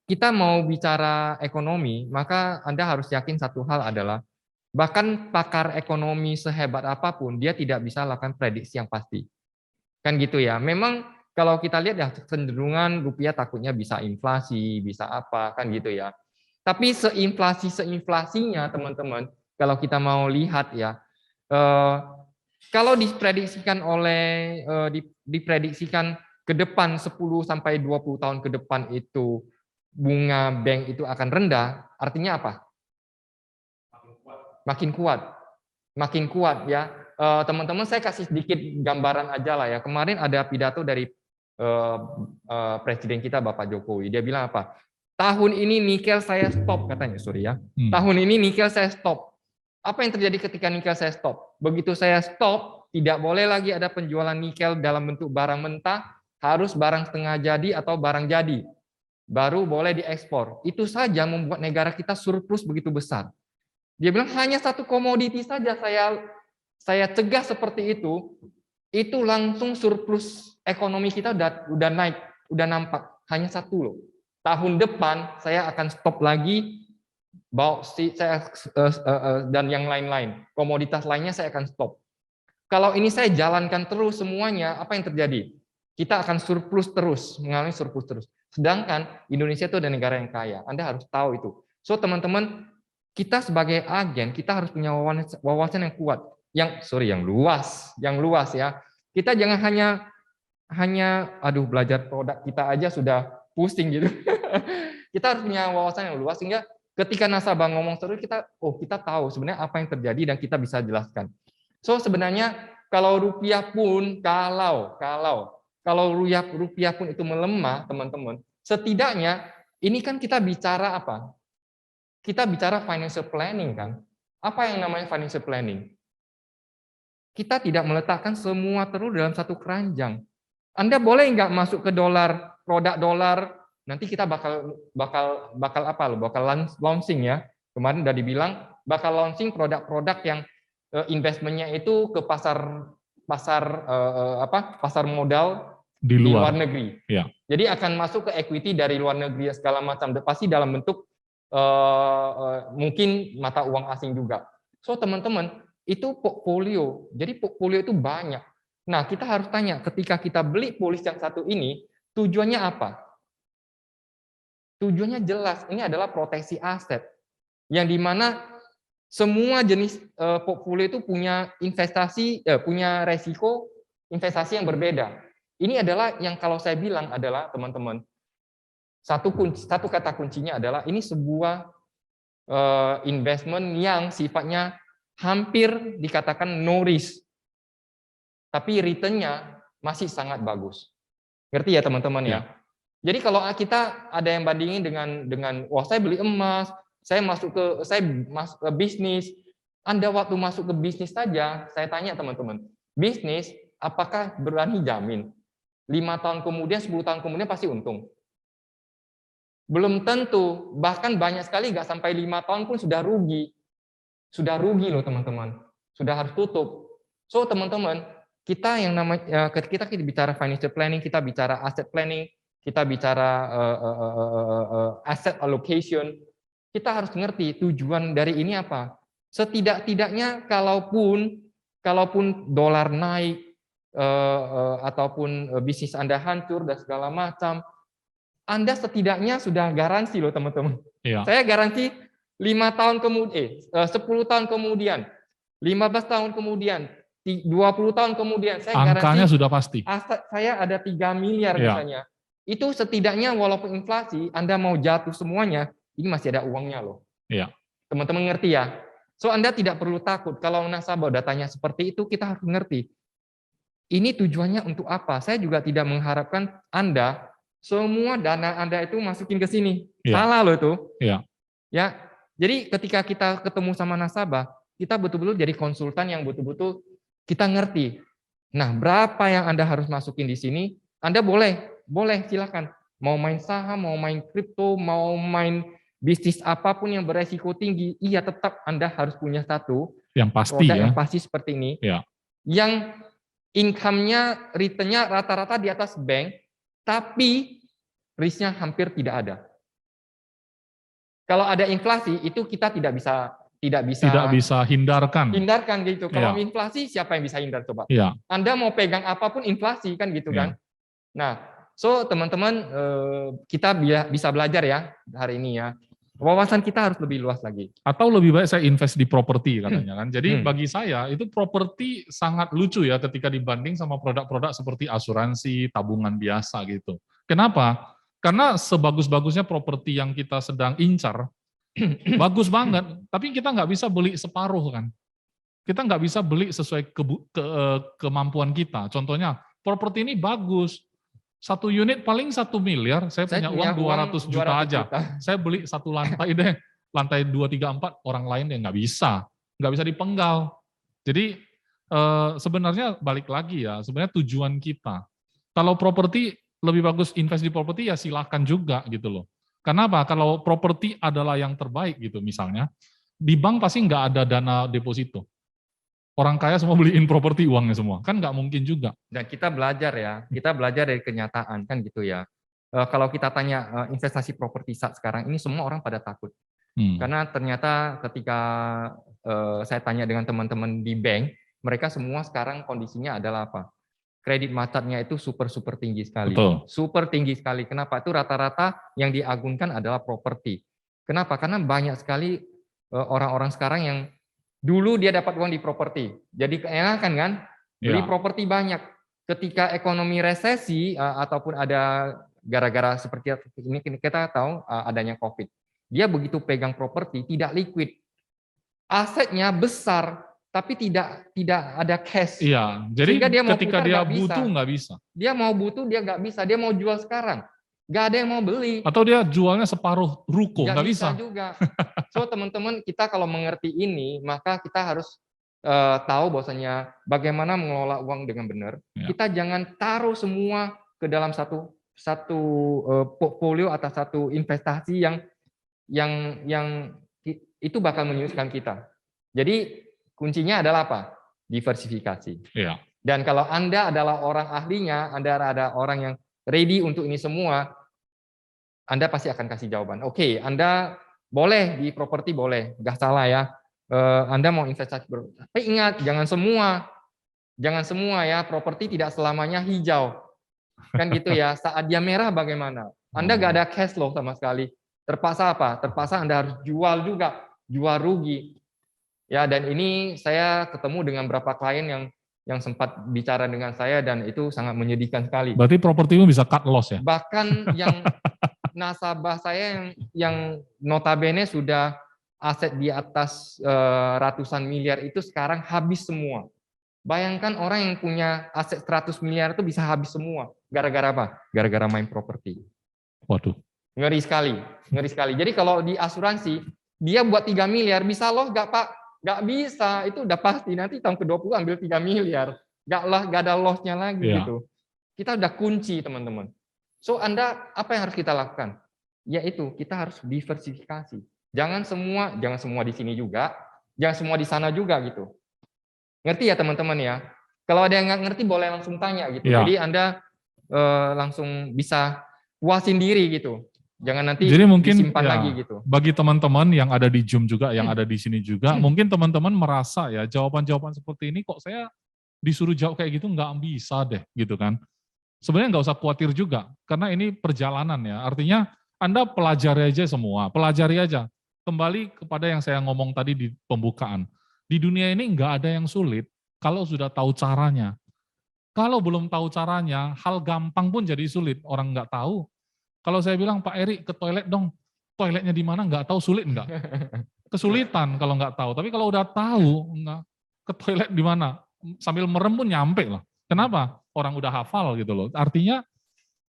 kita mau bicara ekonomi, maka Anda harus yakin satu hal adalah bahkan pakar ekonomi sehebat apapun, dia tidak bisa lakukan prediksi yang pasti. Kan gitu ya. Memang kalau kita lihat ya cenderungan rupiah takutnya bisa inflasi, bisa apa, kan gitu ya. Tapi seinflasinya teman-teman, kalau kita mau lihat ya, kalau diprediksikan ke depan 10 sampai 20 tahun ke depan itu bunga bank itu akan rendah, artinya apa? Makin kuat ya. Teman-teman, saya kasih sedikit gambaran aja lah ya. Kemarin ada pidato dari Presiden kita Bapak Jokowi. Dia bilang apa? Tahun ini nikel saya stop katanya, sorry ya. Tahun ini nikel saya stop. Apa yang terjadi ketika nikel saya stop? Begitu saya stop, tidak boleh lagi ada penjualan nikel dalam bentuk barang mentah, harus barang setengah jadi atau barang jadi. Baru boleh diekspor. Itu saja membuat negara kita surplus begitu besar. Dia bilang hanya satu komoditi saja saya cegah seperti itu langsung surplus ekonomi kita udah naik, udah nampak. Hanya satu loh. Tahun depan saya akan stop lagi bauksit dan yang lain-lain. Komoditas lainnya saya akan stop. Kalau ini saya jalankan terus semuanya, apa yang terjadi? Kita akan surplus terus, mengalami surplus terus. Sedangkan Indonesia itu adalah negara yang kaya. Anda harus tahu itu. So teman-teman, kita sebagai agen, kita harus punya wawasan yang kuat, yang luas ya. Kita jangan hanya belajar produk kita aja sudah pusing gitu. Kita harus punya wawasan yang luas sehingga ketika nasabah ngomong terus kita tahu sebenarnya apa yang terjadi dan kita bisa jelaskan. So sebenarnya kalau rupiah pun rupiah pun itu melemah, teman-teman, setidaknya ini kan kita bicara apa? Kita bicara financial planning kan. Apa yang namanya financial planning? Kita tidak meletakkan semua terus dalam satu keranjang. Anda boleh nggak masuk ke produk dolar, nanti kita bakal launching ya. Kemarin udah dibilang bakal launching produk-produk yang investmentnya itu ke pasar modal di luar negeri. Ya. Jadi akan masuk ke equity dari luar negeri segala macam, pasti dalam bentuk mungkin mata uang asing juga. So teman-teman, itu portfolio. Jadi portfolio itu banyak. Nah, kita harus tanya, ketika kita beli polis yang satu ini, tujuannya apa? Tujuannya jelas, ini adalah proteksi aset. Yang dimana semua jenis portfolio itu punya punya resiko investasi yang berbeda. Ini adalah yang kalau saya bilang adalah, teman-teman, satu kata kuncinya adalah ini sebuah investment yang sifatnya hampir dikatakan no risk, tapi return-nya masih sangat bagus. Ngerti ya teman-teman ya? Jadi kalau kita ada yang bandingin dengan wah saya beli emas, saya masuk ke bisnis. Anda waktu masuk ke bisnis saja, saya tanya teman-teman, bisnis apakah berani jamin 5 tahun kemudian, 10 tahun kemudian pasti untung? Belum tentu, bahkan banyak sekali nggak sampai 5 tahun pun sudah rugi. Sudah rugi loh teman-teman, sudah harus tutup. So teman-teman, kita yang namanya kita bicara financial planning, kita bicara asset planning, kita bicara asset allocation, kita harus ngerti tujuan dari ini apa. Setidak-tidaknya kalaupun dolar naik ataupun bisnis Anda hancur dan segala macam, Anda setidaknya sudah garansi loh teman-teman. Ya. Saya garansi 5 tahun kemudian, 10 tahun kemudian, 15 tahun kemudian, 20 tahun kemudian, saya angkanya garansi sudah pasti. Aset saya ada 3 miliar misalnya. Itu setidaknya walaupun inflasi, Anda mau jatuh semuanya, ini masih ada uangnya loh. Iya. Teman-teman ngerti ya? So Anda tidak perlu takut. Kalau nasabah datanya seperti itu, kita harus ngerti. Ini tujuannya untuk apa? Saya juga tidak mengharapkan Anda semua dana Anda itu masukin ke sini. Ya. Salah loh itu. Ya. Ya. Jadi ketika kita ketemu sama nasabah, kita betul-betul jadi konsultan yang betul-betul kita ngerti. Nah, berapa yang Anda harus masukin di sini? Anda boleh silakan. Mau main saham, mau main kripto, mau main bisnis apapun yang beresiko tinggi, iya tetap Anda harus punya satu yang pasti produk ya. yang pasti seperti ini. Ya. Yang income-nya, return-nya rata-rata di atas bank, tapi risk-nya hampir tidak ada. Kalau ada inflasi, itu kita tidak bisa hindarkan gitu. Kalau inflasi siapa yang bisa hindar coba? Ya. Anda mau pegang apapun inflasi kan gitu kan. Nah, so teman-teman kita bisa belajar ya hari ini ya. Wawasan kita harus lebih luas lagi. Atau lebih baik saya invest di properti katanya kan. Jadi bagi saya itu properti sangat lucu ya ketika dibanding sama produk-produk seperti asuransi, tabungan biasa gitu. Kenapa? Karena sebagus-bagusnya properti yang kita sedang incar, bagus banget, tapi kita nggak bisa beli separuh kan. Kita nggak bisa beli sesuai kemampuan kita. Contohnya, properti ini bagus. 1 unit paling 1 miliar, saya punya uang 200 juta aja. Saya beli 1 lantai deh, lantai 2, 3, 4, orang lain ya nggak bisa dipenggal. Jadi sebenarnya balik lagi ya, sebenarnya tujuan kita. Kalau properti lebih bagus invest di properti ya silakan juga gitu loh. Kenapa? Kalau properti adalah yang terbaik gitu misalnya, di bank pasti nggak ada dana deposito. Orang kaya semua beliin properti uangnya semua, kan nggak mungkin juga. Dan kita belajar ya, kita belajar dari kenyataan kan gitu ya. Kalau kita tanya investasi properti saat sekarang ini semua orang pada takut. Karena ternyata ketika saya tanya dengan teman-teman di bank, mereka semua sekarang kondisinya adalah apa? Kredit macetnya itu super tinggi sekali. Betul. Super tinggi sekali. Kenapa? Itu rata-rata yang diagunkan adalah properti. Kenapa? Karena banyak sekali orang-orang sekarang yang dulu dia dapat uang di properti. Jadi keenakan kan? Beli properti banyak. Ketika ekonomi resesi ataupun ada gara-gara seperti ini kita tahu adanya Covid. Dia begitu pegang properti tidak liquid. Asetnya besar tapi tidak ada cash. Iya, jadi dia ketika dia butuh nggak bisa. Dia mau butuh dia nggak bisa, dia mau jual sekarang, nggak ada yang mau beli. Atau dia jualnya separuh ruko, nggak bisa juga. So teman-teman kita kalau mengerti ini, maka kita harus tahu bahwasanya bagaimana mengelola uang dengan benar. Ya. Kita jangan taruh semua ke dalam satu portfolio atau satu investasi yang itu bakal menyusahkan kita. Jadi kuncinya adalah apa? Diversifikasi. Iya. Dan kalau Anda adalah orang ahlinya, Anda ada orang yang ready untuk ini semua, Anda pasti akan kasih jawaban. Oke, Anda boleh di properti boleh, nggak salah ya. Anda mau investasi, tapi ingat jangan semua ya. Properti tidak selamanya hijau, kan gitu ya. Saat dia merah bagaimana? Anda nggak ada cash flow sama sekali. Terpaksa apa? Terpaksa Anda harus jual juga, jual rugi. Ya, dan ini saya ketemu dengan beberapa klien yang sempat bicara dengan saya dan itu sangat menyedihkan sekali. Berarti propertimu bisa cut loss ya? Bahkan yang nasabah saya yang notabene sudah aset di atas ratusan miliar itu sekarang habis semua. Bayangkan orang yang punya aset 100 miliar itu bisa habis semua. Gara-gara apa? Gara-gara main properti. Waduh. Ngeri sekali. Jadi kalau di asuransi, dia buat 3 miliar, bisa loh nggak Pak? Nggak bisa, itu udah pasti. Nanti tahun ke-20 ambil 3 miliar. Nggak ada loss-nya lagi gitu. Kita udah kunci, teman-teman. So, Anda, apa yang harus kita lakukan? Yaitu, kita harus diversifikasi. Jangan semua di sini juga, jangan semua di sana juga gitu. Ngerti ya, teman-teman ya? Kalau ada yang nggak ngerti, boleh langsung tanya gitu. Jadi, Anda langsung bisa puasin diri gitu. Jangan nanti jadi mungkin disimpan lagi gitu. Bagi teman-teman yang ada di Zoom juga, yang ada di sini juga, mungkin teman-teman merasa ya jawaban-jawaban seperti ini kok saya disuruh jawab kayak gitu nggak bisa deh gitu kan. Sebenarnya nggak usah khawatir juga, karena ini perjalanan ya. Artinya Anda pelajari aja semua, pelajari aja. Kembali kepada yang saya ngomong tadi di pembukaan. Di dunia ini nggak ada yang sulit kalau sudah tahu caranya. Kalau belum tahu caranya, hal gampang pun jadi sulit. Orang nggak tahu. Kalau saya bilang, Pak Eri ke toilet dong, toiletnya di mana nggak tahu, sulit nggak? Kesulitan kalau nggak tahu. Tapi kalau udah tahu, ke toilet di mana, sambil merem pun nyampe lah. Kenapa? Orang udah hafal gitu loh. Artinya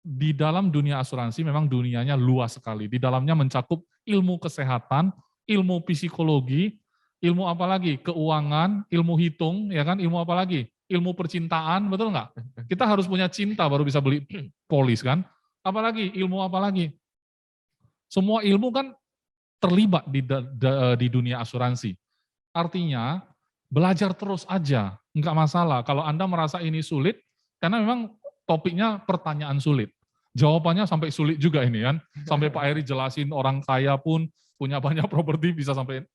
di dalam dunia asuransi memang dunianya luas sekali. Di dalamnya mencakup ilmu kesehatan, ilmu psikologi, Ilmu apa lagi? Keuangan, ilmu hitung, ya kan? Ilmu apa lagi? Ilmu percintaan, betul nggak? Kita harus punya cinta baru bisa beli polis kan? Apalagi ilmu apa lagi? Semua ilmu kan terlibat di dunia asuransi. Artinya belajar terus aja, nggak masalah. Kalau Anda merasa ini sulit, karena memang topiknya pertanyaan sulit. Jawabannya sampai sulit juga ini kan. Sampai Pak Heri jelasin orang kaya pun punya banyak properti bisa sampai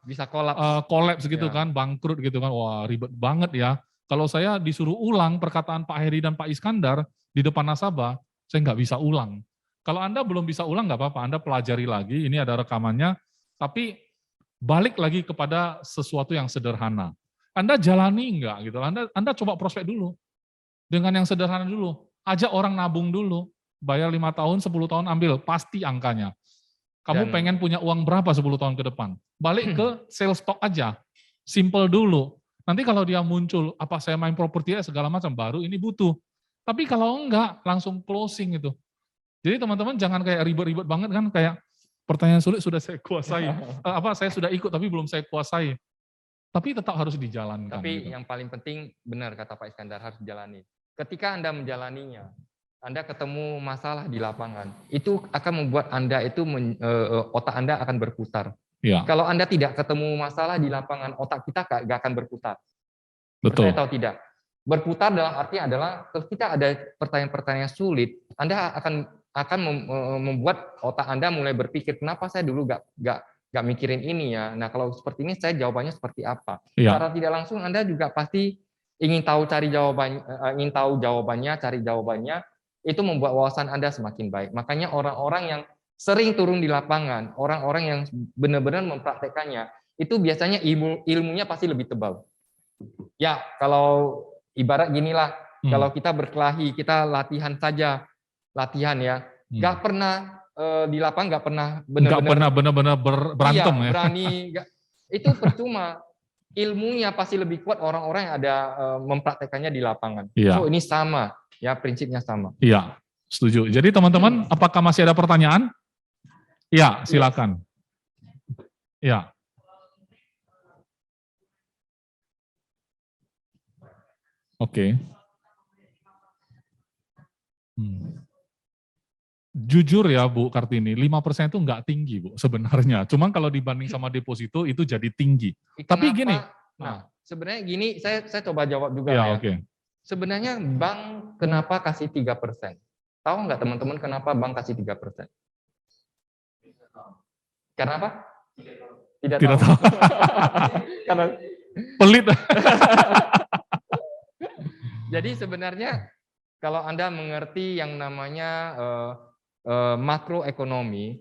bisa kolaps kolaps gitu kan, bangkrut gitu kan. Wah, ribet banget ya. Kalau saya disuruh ulang perkataan Pak Heri dan Pak Iskandar di depan nasabah, saya nggak bisa ulang. Kalau Anda belum bisa ulang nggak apa-apa, Anda pelajari lagi, ini ada rekamannya, tapi balik lagi kepada sesuatu yang sederhana. Anda jalani enggak gitu. Anda coba prospek dulu. Dengan yang sederhana dulu. Ajak orang nabung dulu. Bayar 5 tahun, 10 tahun ambil, pasti angkanya. Kamu pengen punya uang berapa 10 tahun ke depan? Balik ke sales stock aja. Simple dulu. Nanti kalau dia muncul, apa saya main properti segala macam, baru ini butuh. Tapi kalau enggak, langsung closing itu. Jadi teman-teman jangan kayak ribet-ribet banget kan, kayak pertanyaan sulit sudah saya kuasai. Saya sudah ikut tapi belum saya kuasai. Tapi tetap harus dijalankan. Tapi gitu. yang paling penting, benar kata Pak Iskandar, harus dijalani. Ketika Anda menjalaninya, Anda ketemu masalah di lapangan, itu akan membuat Anda itu otak Anda akan berputar. Ya. Kalau Anda tidak ketemu masalah di lapangan, otak kita nggak akan berputar. Betul. Percaya atau tidak? Berputar dalam arti adalah ketika ada pertanyaan-pertanyaan sulit, Anda akan membuat otak Anda mulai berpikir, kenapa saya dulu nggak mikirin ini ya. Nah kalau seperti ini saya jawabannya seperti apa. Ya. Secara tidak langsung Anda juga pasti ingin tahu jawabannya, itu membuat wawasan Anda semakin baik. Makanya orang-orang yang sering turun di lapangan, orang-orang yang benar-benar mempraktekannya, itu biasanya ilmunya pasti lebih tebal. Ya, kalau ibarat ginilah, kalau kita berkelahi, kita latihan saja, ya, nggak pernah di lapangan nggak pernah benar-benar berantem ya. Berani, itu percuma. Ilmunya pasti lebih kuat orang-orang yang ada mempraktekannya di lapangan. Ya. So ini sama. Ya, prinsipnya sama. Iya, setuju. Jadi teman-teman, apakah masih ada pertanyaan? Ya, silakan. Ya. Oke. Jujur ya Bu Kartini, 5% itu nggak tinggi Bu sebenarnya. Cuma kalau dibanding sama deposito itu jadi tinggi. Tapi gini. Nah, sebenarnya gini, saya coba jawab juga ya. Oke. Sebenarnya bank kenapa kasih 3%? Tahu nggak teman-teman kenapa bank kasih 3%? Karena apa? Tidak tahu. Karena pelit. Jadi sebenarnya kalau Anda mengerti yang namanya makroekonomi,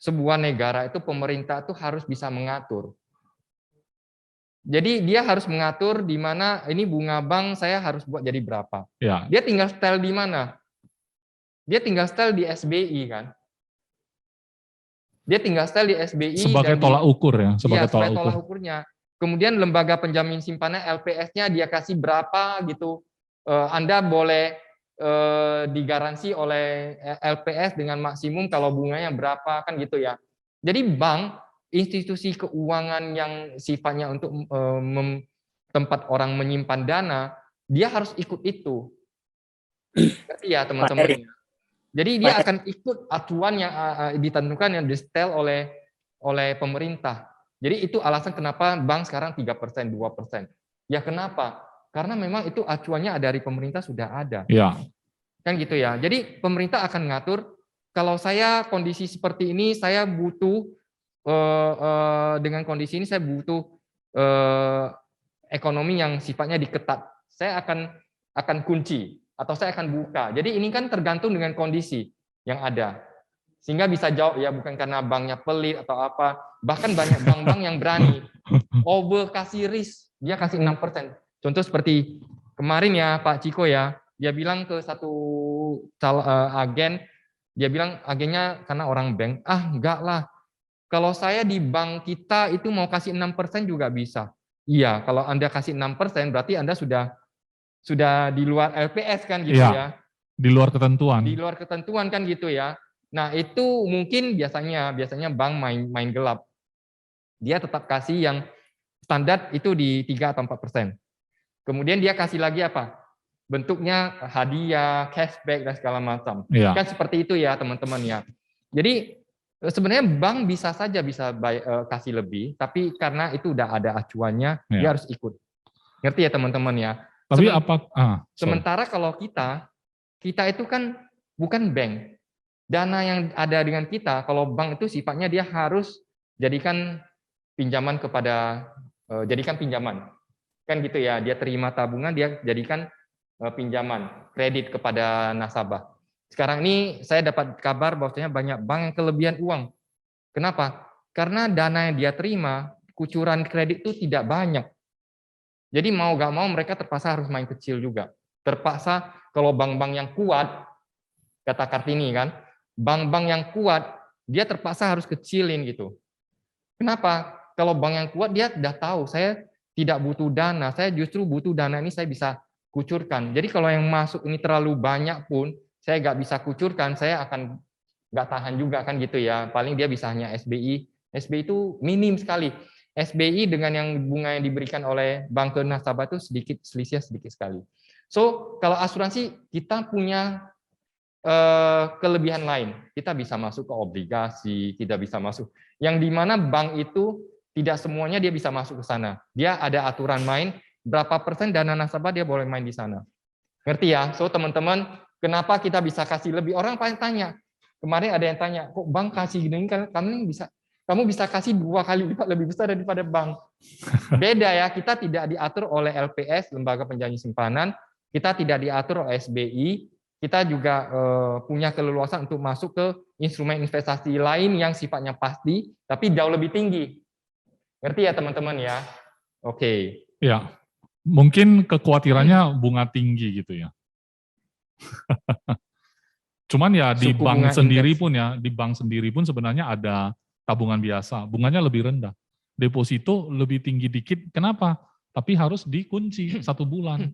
sebuah negara itu pemerintah itu harus bisa mengatur. Jadi dia harus mengatur di mana ini bunga bank saya harus buat jadi berapa. Ya. Dia tinggal setel di mana? Dia tinggal setel di SBI kan? Dia tinggal setel di SBI sebagai tolak ukur ya, sebagai tolak ukurnya. Kemudian lembaga penjamin simpanan LPS-nya dia kasih berapa gitu. Anda boleh digaransi oleh LPS dengan maksimum kalau bunganya berapa kan gitu ya. Jadi bank institusi keuangan yang sifatnya untuk tempat orang menyimpan dana, dia harus ikut itu. Ngerti ya teman-teman? Jadi dia akan ikut aturan yang ditentukan yang disetel oleh pemerintah. Jadi itu alasan kenapa bank sekarang 3%, 2%. Ya kenapa? Karena memang itu acuannya dari pemerintah sudah ada. Ya. Kan gitu ya. Jadi pemerintah akan ngatur, kalau saya kondisi seperti ini, saya butuh dengan kondisi ini saya butuh ekonomi yang sifatnya diketat. Saya akan kunci atau saya akan buka. Jadi ini kan tergantung dengan kondisi yang ada. Sehingga bisa jawab ya bukan karena banknya pelit atau apa. Bahkan banyak bank-bank yang berani over kasih risk, dia kasih 6%. Contoh seperti kemarin ya Pak Ciko ya, dia bilang ke satu agen, dia bilang agennya karena orang bank, enggak lah. Kalau saya di bank kita itu mau kasih 6% juga bisa. Iya, kalau Anda kasih 6% berarti Anda sudah di luar LPS kan gitu ya. Di luar ketentuan. Di luar ketentuan kan gitu ya. Nah, itu mungkin biasanya bank main gelap. dia tetap kasih yang standar itu di 3 atau 4%. Kemudian dia kasih lagi apa? Bentuknya hadiah, cashback, dan segala macam. Kan seperti itu ya teman-teman ya. Jadi sebenarnya bank bisa saja kasih lebih, tapi karena itu udah ada acuannya, dia harus ikut. Ngerti ya teman-teman ya? Tapi sementara kalau kita itu kan bukan bank. Dana yang ada dengan kita, kalau bank itu sifatnya dia harus jadikan pinjaman kan gitu ya, dia terima tabungan, dia jadikan pinjaman kredit kepada nasabah. Sekarang ini saya dapat kabar bahwasanya banyak bank yang kelebihan uang. Kenapa? Karena dana yang dia terima, kucuran kredit itu tidak banyak. Jadi mau gak mau mereka terpaksa harus main kecil juga. Terpaksa kalau bank-bank yang kuat, kata Kartini kan, bank-bank yang kuat, dia terpaksa harus kecilin gitu. Kenapa? Kalau bank yang kuat dia udah tahu, saya tidak butuh dana, saya justru butuh dana ini saya bisa kucurkan. Jadi kalau yang masuk ini terlalu banyak pun, saya nggak bisa kucurkan, saya akan nggak tahan juga kan gitu ya. Paling dia bisa hanya SBI. SBI itu minim sekali. SBI dengan yang bunga yang diberikan oleh bank ke nasabah itu selisihnya sedikit sekali. So kalau asuransi kita punya kelebihan lain. Kita bisa masuk ke obligasi, kita bisa masuk. Yang dimana bank itu tidak semuanya dia bisa masuk ke sana. Dia ada aturan main, berapa persen dana nasabah dia boleh main di sana. Ngerti ya? So teman-teman, kenapa kita bisa kasih lebih? Orang paling tanya. Kemarin ada yang tanya, kok bank kasih gini? Kamu bisa kasih 2 kali lipat lebih besar daripada bank. Beda ya, kita tidak diatur oleh LPS, Lembaga Penjanji Simpanan. Kita tidak diatur oleh SBI. Kita juga punya keleluasan untuk masuk ke instrumen investasi lain yang sifatnya pasti, tapi jauh lebih tinggi. Ngerti ya teman-teman ya? Oke. Ya, mungkin kekhawatirannya bunga tinggi gitu ya. Cuman ya di bank sendiri pun ya, di bank sendiri pun sebenarnya ada tabungan biasa, bunganya lebih rendah. Deposito lebih tinggi dikit, kenapa? Tapi harus dikunci 1 bulan.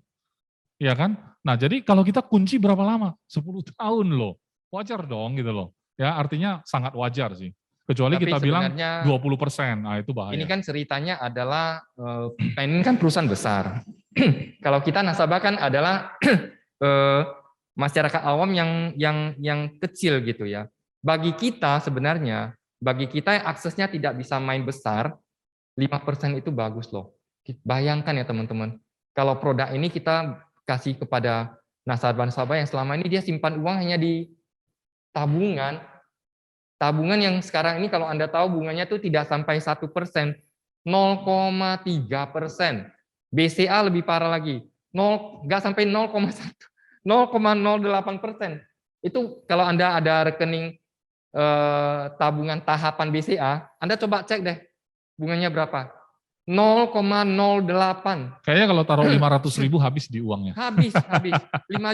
Ya kan? Nah, jadi kalau kita kunci berapa lama? 10 tahun loh. Wajar dong gitu loh. Ya, artinya sangat wajar sih. Kecuali tapi kita bilang 20%, nah itu bahaya. Ini kan ceritanya adalah, ini kan perusahaan besar. Kalau kita nasabah kan adalah masyarakat awam yang kecil gitu ya. Bagi kita sebenarnya, bagi kita aksesnya tidak bisa main besar, 5% itu bagus loh. Bayangkan ya teman-teman, kalau produk ini kita kasih kepada nasabah-nasabah yang selama ini dia simpan uang hanya di tabungan. Tabungan yang sekarang ini kalau Anda tahu bunganya itu tidak sampai 1%, 0,3%. BCA lebih parah lagi, nggak sampai 0,1, 0,08%. Itu kalau Anda ada rekening tabungan tahapan BCA, Anda coba cek deh bunganya berapa. 0,08. Kayaknya kalau taruh 500.000 habis di uangnya. Habis. 5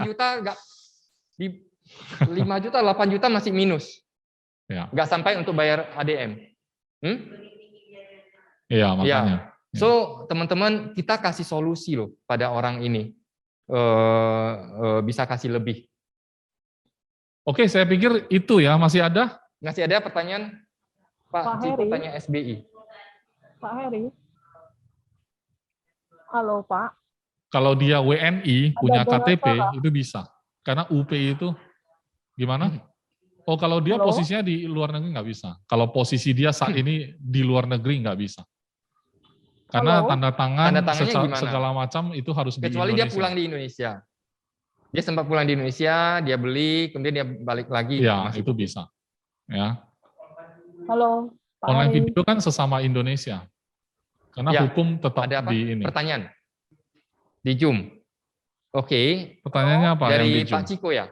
juta enggak, di 5 juta, 8 juta masih minus. Ya. Nggak sampai untuk bayar ADM. Iya, makanya. Ya. So, teman-teman, kita kasih solusi loh pada orang ini. Bisa kasih lebih. Oke, saya pikir itu ya. Masih ada? Masih ada pertanyaan? Pak Ciko tanya SBI. Pak Heri. Halo, Pak. Kalau dia WNI, punya KTP, itu bisa. Karena UP itu, gimana? Oh, kalau dia posisinya di luar negeri nggak bisa. Kalau posisi dia saat ini di luar negeri nggak bisa. Karena tanda tangan segala macam itu harus di Indonesia. Kecuali dia pulang di Indonesia. Dia sempat pulang di Indonesia, dia beli, kemudian dia balik lagi. Ya, itu bisa. Ya. Halo, Pak Online Hari. video kan sesama Indonesia. Karena ya, hukum tetap ada apa? di ini. Pertanyaan. Di Zoom. Oke. Pertanyaannya apa? Dari yang di Zoom? Pak Ciko ya?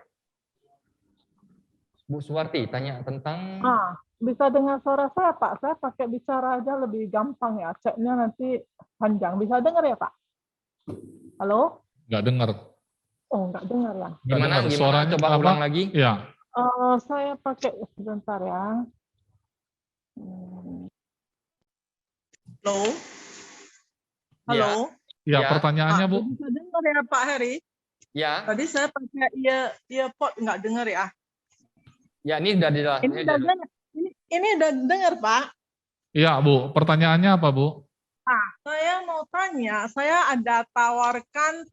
Bu Suwarti tanya tentang... Bisa dengar suara saya, Pak? Saya pakai bicara aja lebih gampang ya. Ceknya nanti panjang. Bisa dengar ya, Pak? Halo? Nggak dengar. Oh, nggak dengar ya. Gimana? Suaranya coba ulang lagi. Ya. Saya pakai, sebentar ya. Halo? Halo? Ya, pertanyaannya, Bu. Bisa dengar ya, Pak Heri? Ya. Tadi saya pakai earpod, nggak dengar ya? Ya, ini udah Ini udah dengar, Pak? Iya, Bu. Pertanyaannya apa, Bu? Saya mau tanya, saya ada tawarkan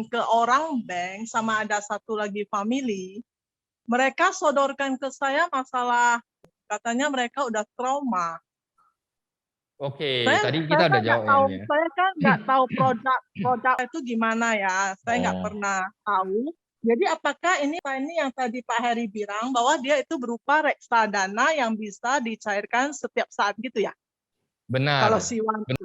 ke orang bank sama ada satu lagi family. Mereka sodorkan ke saya masalah katanya mereka udah trauma. Oke, Saya tadi saya kita kan udah nggak jawab ya tahu, ini ya. saya kan nggak tahu produk itu gimana ya. Saya nggak Oh. pernah tahu. Jadi apakah ini yang tadi Pak Heri bilang bahwa dia itu berupa reksadana yang bisa dicairkan setiap saat gitu ya? Kalau Benar, si Wanti.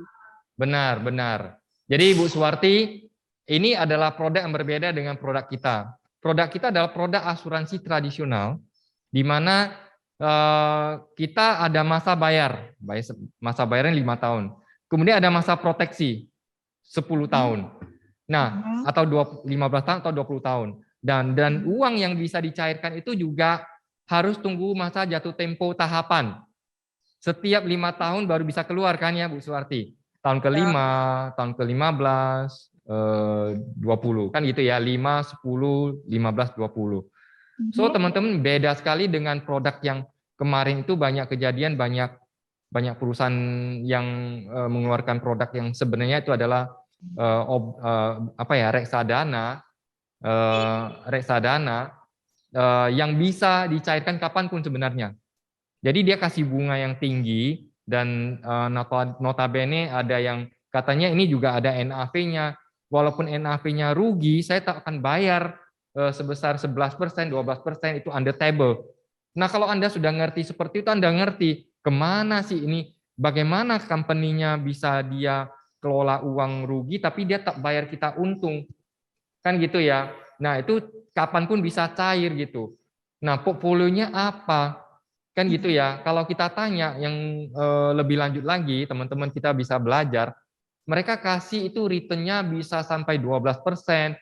benar. Jadi Bu Suwarti, ini adalah produk yang berbeda dengan produk kita. Produk kita adalah produk asuransi tradisional, di mana kita ada masa bayar masa bayarnya 5 tahun. Kemudian ada masa proteksi 10 tahun. Nah, atau 15 tahun atau 20 tahun. Dan uang yang bisa dicairkan itu juga harus tunggu masa jatuh tempo tahapan. Setiap 5 tahun baru bisa keluar kan ya Bu Suwarti. Tahun ke-5, tahun ke-15, 20. Kan gitu ya, 5, 10, 15, 20. So teman-teman beda sekali dengan produk yang kemarin itu banyak kejadian, banyak perusahaan yang mengeluarkan produk yang sebenarnya itu adalah reksadana yang bisa dicairkan kapanpun sebenarnya. Jadi dia kasih bunga yang tinggi dan notabene ada yang katanya ini juga ada NAV-nya. Walaupun NAV-nya rugi, saya tak akan bayar sebesar 11%, 12% itu under table. Nah, kalau Anda sudah ngerti seperti itu, Anda ngerti kemana sih ini, bagaimana company-nya bisa dia kelola uang rugi, tapi dia tak bayar kita untung. Kan gitu ya. Nah, itu kapanpun bisa cair gitu. Nah, portfolionya apa? Kan gitu ya. Kalau kita tanya yang lebih lanjut lagi, teman-teman kita bisa belajar, mereka kasih itu return-nya bisa sampai 12%,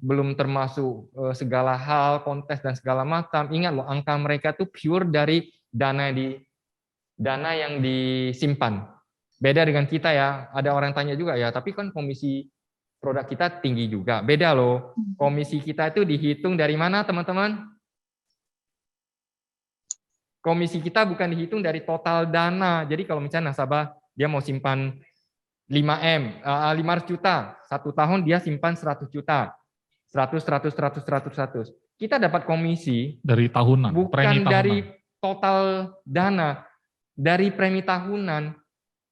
belum termasuk segala hal, kontes dan segala macam. Ingat loh, angka mereka itu pure dari dana yang disimpan. Beda dengan kita ya. Ada orang tanya juga ya, tapi kan komisi produk kita tinggi juga. Beda loh. Komisi kita itu dihitung dari mana, teman-teman? Komisi kita bukan dihitung dari total dana. Jadi kalau misalnya nasabah dia mau simpan 5M, 500 juta, 1 tahun dia simpan 100 juta. 100. Kita dapat komisi Dari tahunan, premi bukan tahunan. dari total dana, dari premi tahunan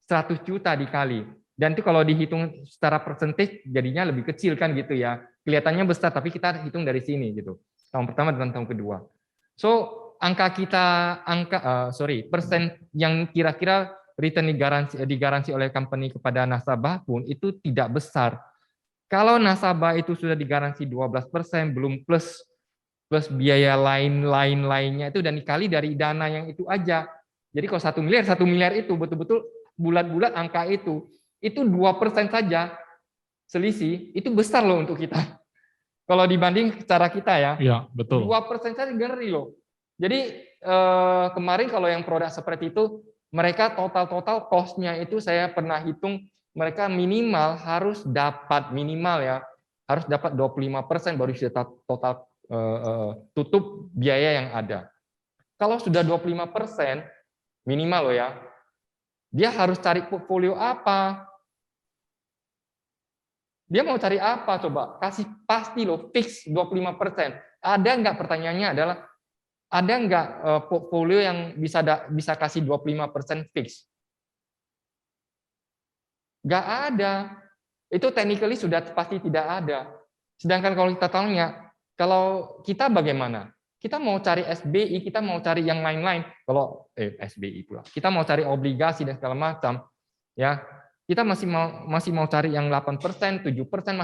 100 juta dikali. Dan itu kalau dihitung secara persentage jadinya lebih kecil kan gitu ya. Kelihatannya besar tapi kita hitung dari sini gitu. Tahun pertama dan tahun kedua. So persen yang kira-kira return digaransi oleh company kepada nasabah pun itu tidak besar. Kalau nasabah itu sudah digaransi 12%, belum plus biaya lainnya itu dan dikali dari dana yang itu aja. Jadi kalau 1 miliar itu betul-betul bulat-bulat angka itu 2% saja selisih, itu besar loh untuk kita. Kalau dibanding cara kita ya, Iya, betul. 2% saja ngeri loh. Jadi kemarin kalau yang produk seperti itu, mereka total cost-nya itu saya pernah hitung, mereka minimal harus dapat 25% baru bisa total tutup biaya yang ada. Kalau sudah 25% minimal loh ya, dia harus cari portfolio apa? Dia mau cari apa coba? Kasih pasti loh, fix 25%. Ada nggak, pertanyaannya adalah, ada nggak portfolio yang bisa kasih 25% fix? Nggak ada. Itu technically sudah pasti tidak ada. Sedangkan kalau kita tanya, kalau kita bagaimana? Kita mau cari SBI, kita mau cari yang lain-lain. Kalau SBI pula, kita mau cari obligasi dan segala macam, ya kita masih mau cari yang 8%, 7%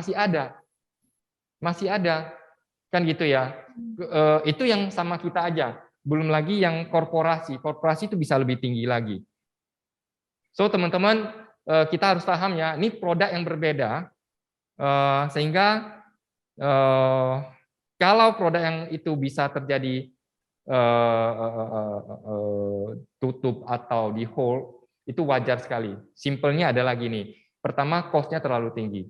masih ada, kan gitu ya. Itu yang sama kita aja. Belum lagi yang korporasi itu bisa lebih tinggi lagi. So teman-teman, kita harus paham ya, ini produk yang berbeda, sehingga kalau produk yang itu bisa terjadi tutup atau di hold, itu wajar sekali. Simpelnya adalah gini, pertama cost-nya terlalu tinggi.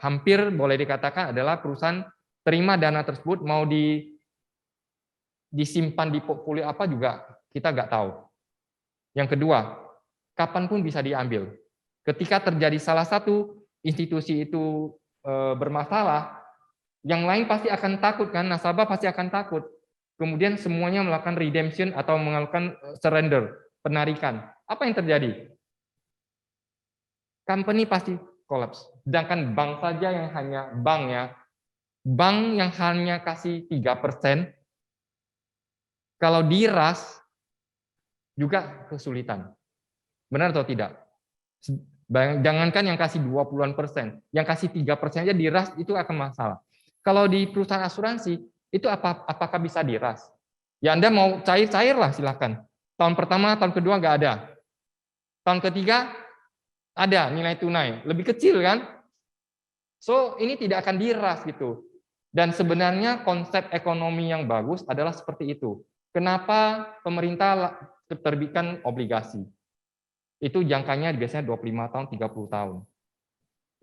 Hampir boleh dikatakan adalah perusahaan terima dana tersebut mau disimpan di portfolio apa juga kita nggak tahu. Yang kedua, kapanpun bisa diambil. Ketika terjadi salah satu institusi itu bermasalah, yang lain pasti akan takut kan, nasabah pasti akan takut. Kemudian semuanya melakukan redemption atau melakukan surrender, penarikan. Apa yang terjadi? Company pasti kolaps. Sedangkan bank saja yang hanya bank yang hanya kasih 3%, kalau diras juga kesulitan. Benar atau tidak? Jangankan yang kasih 20-an%, yang kasih 3% aja diras itu akan masalah. Kalau di perusahaan asuransi, itu apakah bisa diras? Ya Anda mau cair-cair lah silakan. Tahun pertama, tahun kedua nggak ada. Tahun ketiga ada nilai tunai, lebih kecil kan? So ini tidak akan diras gitu. Dan sebenarnya konsep ekonomi yang bagus adalah seperti itu. Kenapa pemerintah terbitkan obligasi? Itu jangkanya biasanya 25 tahun, 30 tahun.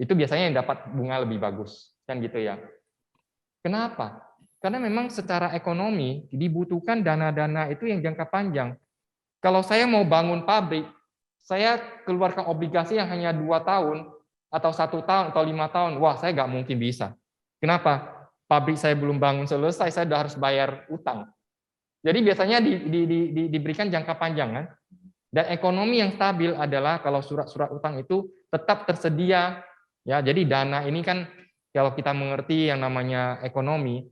Itu biasanya yang dapat bunga lebih bagus, kan gitu ya. Kenapa? Karena memang secara ekonomi dibutuhkan dana-dana itu yang jangka panjang. Kalau saya mau bangun pabrik, saya keluarkan obligasi yang hanya 2 tahun, atau 1 tahun, atau 5 tahun, wah saya nggak mungkin bisa. Kenapa? Pabrik saya belum bangun selesai, saya sudah harus bayar utang. Jadi biasanya diberikan jangka panjang kan. Dan ekonomi yang stabil adalah kalau surat-surat utang itu tetap tersedia. Ya, jadi dana ini kan kalau kita mengerti yang namanya ekonomi,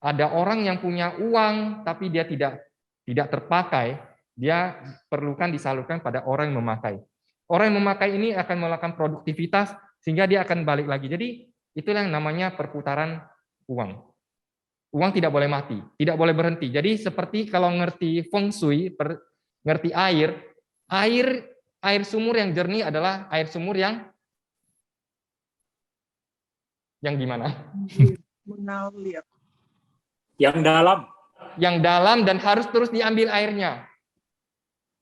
ada orang yang punya uang tapi dia tidak terpakai, dia perlukan disalurkan pada orang yang memakai. Orang yang memakai ini akan melakukan produktivitas sehingga dia akan balik lagi. Jadi itulah yang namanya perputaran uang. Uang tidak boleh mati, tidak boleh berhenti. Jadi seperti kalau ngerti feng shui, ngerti air sumur yang jernih adalah air sumur yang gimana? Mengalir. Yang dalam. Yang dalam dan harus terus diambil airnya.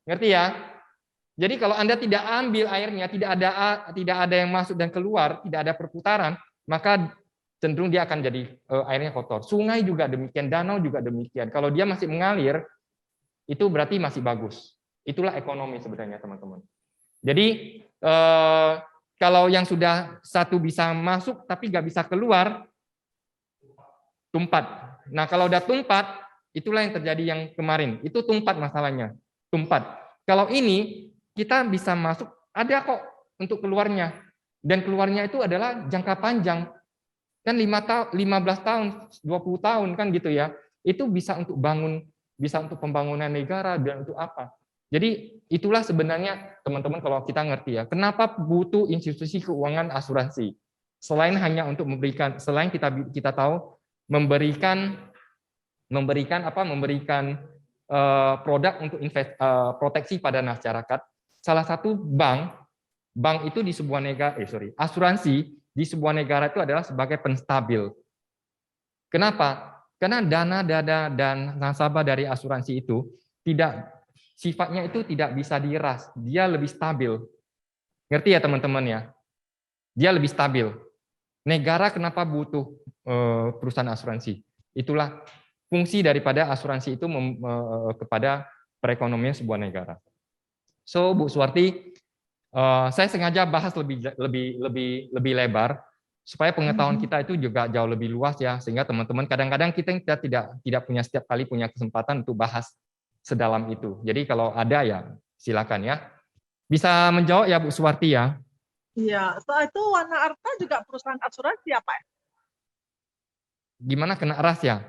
Ngerti ya? Jadi kalau Anda tidak ambil airnya, tidak ada yang masuk dan keluar, tidak ada perputaran, maka cenderung dia akan jadi airnya kotor. Sungai juga demikian, danau juga demikian. Kalau dia masih mengalir, itu berarti masih bagus. Itulah ekonomi sebenarnya, teman-teman. Jadi kalau yang sudah satu bisa masuk tapi nggak bisa keluar, tumpat. Nah kalau udah tumpat, itulah yang terjadi yang kemarin. Itu tumpat masalahnya, tumpat. Kalau ini kita bisa masuk, ada kok untuk keluarnya. Dan keluarnya itu adalah jangka panjang. Kan 15 tahun, 20 tahun kan gitu ya. Itu bisa untuk bangun, bisa untuk pembangunan negara dan untuk apa. Jadi itulah sebenarnya teman-teman kalau kita ngerti ya, kenapa butuh institusi keuangan asuransi. Selain hanya untuk memberikan, selain kita tahu memberikan produk untuk proteksi pada masyarakat. Salah satu bank itu di sebuah negara, asuransi di sebuah negara itu adalah sebagai penstabil. Kenapa? Karena dana dan nasabah dari asuransi itu sifatnya itu tidak bisa diras, dia lebih stabil. Ngerti ya teman-teman ya? Dia lebih stabil. Negara kenapa butuh perusahaan asuransi? Itulah fungsi daripada asuransi itu kepada perekonomian sebuah negara. So Bu Suwarti, saya sengaja bahas lebih lebar supaya pengetahuan kita itu juga jauh lebih luas ya, sehingga teman-teman kadang-kadang kita tidak punya setiap kali punya kesempatan untuk bahas sedalam itu. Jadi kalau ada ya silakan ya. Bisa menjawab ya Bu Suwarti ya? Iya, setelah itu Wana Arta juga perusahaan asuransi apa ya? Gimana kena ras ya?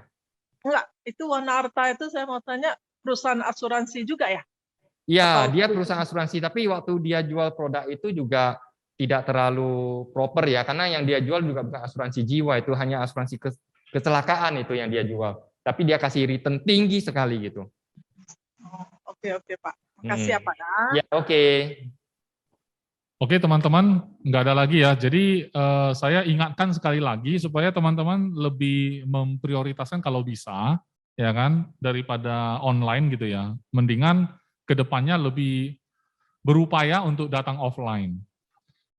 Enggak, itu Wana Arta itu saya mau tanya perusahaan asuransi juga ya? Iya, dia perusahaan asuransi, tapi waktu dia jual produk itu juga tidak terlalu proper ya, karena yang dia jual juga bukan asuransi jiwa, itu hanya asuransi kecelakaan itu yang dia jual. Tapi dia kasih return tinggi sekali gitu. Oke Pak, makasih ya Pak ya. Ya oke. Oke teman-teman, nggak ada lagi ya. Jadi saya ingatkan sekali lagi supaya teman-teman lebih memprioritaskan kalau bisa, ya kan, daripada online gitu ya. Mendingan kedepannya lebih berupaya untuk datang offline.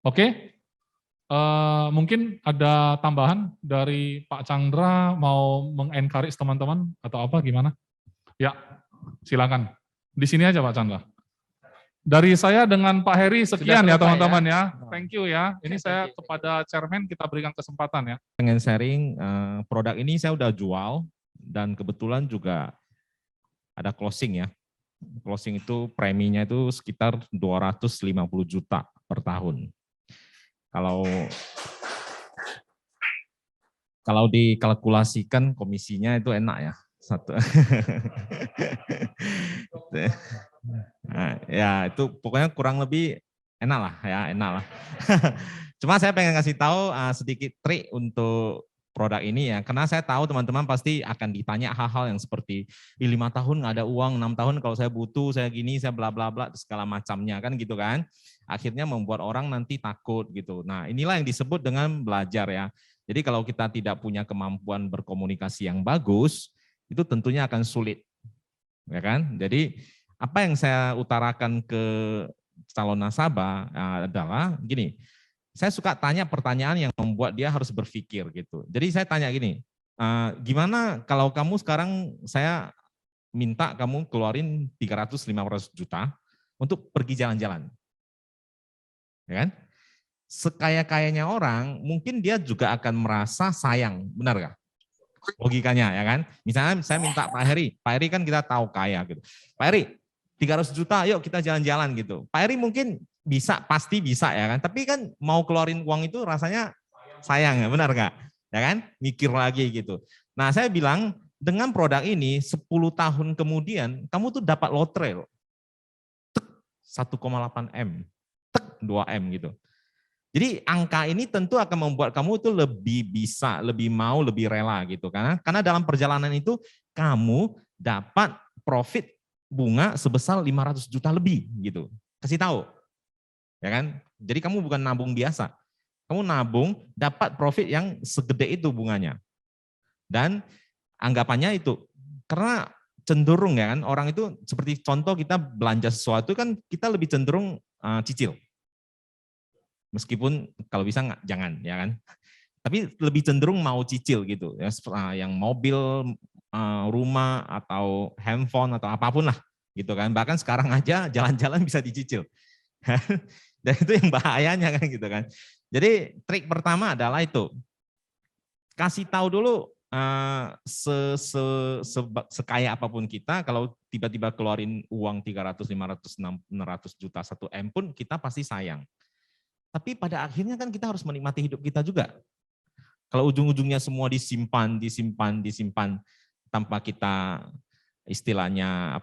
Oke? Mungkin ada tambahan dari Pak Chandra mau mengencourage teman-teman atau apa gimana? Ya, silakan. Di sini aja Pak Chandra. Dari saya dengan Pak Heri sekian ya teman-teman ya. Thank you ya. Ini saya kepada Chairman kita berikan kesempatan ya. Pengen sharing, produk ini saya udah jual dan kebetulan juga ada closing ya. Closing itu preminya itu sekitar 250 juta per tahun. Kalau dikalkulasikan komisinya itu enak ya. Satu. Nah, ya itu pokoknya kurang lebih enak lah ya, enak lah. Cuma saya pengen kasih tahu sedikit trik untuk produk ini ya, karena saya tahu teman-teman pasti akan ditanya hal-hal yang seperti 5 tahun nggak ada uang, 6 tahun kalau saya butuh, saya gini, saya bla bla bla segala macamnya kan gitu kan. Akhirnya membuat orang nanti takut gitu. Nah inilah yang disebut dengan belajar ya. Jadi kalau kita tidak punya kemampuan berkomunikasi yang bagus, itu tentunya akan sulit, ya kan? Jadi apa yang saya utarakan ke calon nasabah adalah gini, saya suka tanya pertanyaan yang membuat dia harus berpikir gitu. Jadi saya tanya gini, gimana kalau kamu sekarang saya minta kamu keluarin 300-500 juta untuk pergi jalan-jalan, ya kan? Sekaya-kayanya orang, mungkin dia juga akan merasa sayang, benar nggak? Logikanya ya kan? Misalnya saya minta Pak Heri kan kita tahu kaya gitu. Pak Heri, 300 juta yuk kita jalan-jalan gitu. Pak Heri mungkin bisa, pasti bisa ya kan? Tapi kan mau keluarin uang itu rasanya sayang ya, benar nggak? Ya kan? Mikir lagi gitu. Nah saya bilang dengan produk ini 10 tahun kemudian kamu tuh dapat lotre loh. 1,8 M, 2 M gitu. Jadi angka ini tentu akan membuat kamu itu lebih bisa, lebih mau, lebih rela gitu kan. Karena dalam perjalanan itu kamu dapat profit bunga sebesar 500 juta lebih gitu. Kasih tahu. Ya kan? Jadi kamu bukan nabung biasa. Kamu nabung dapat profit yang segede itu bunganya. Dan anggapannya itu karena cenderung ya kan, orang itu seperti contoh kita belanja sesuatu kan kita lebih cenderung cicil. Meskipun kalau bisa jangan ya kan, tapi lebih cenderung mau cicil gitu ya, yang mobil, rumah atau handphone atau apapun lah gitu kan, bahkan sekarang aja jalan-jalan bisa dicicil. Dan itu yang bahayanya kan gitu kan. Jadi trik pertama adalah itu, kasih tahu dulu sekaya apapun kita, kalau tiba-tiba keluarin uang 300, 500, 600 juta 1 M pun kita pasti sayang. Tapi pada akhirnya kan kita harus menikmati hidup kita juga. Kalau ujung-ujungnya semua disimpan tanpa kita istilahnya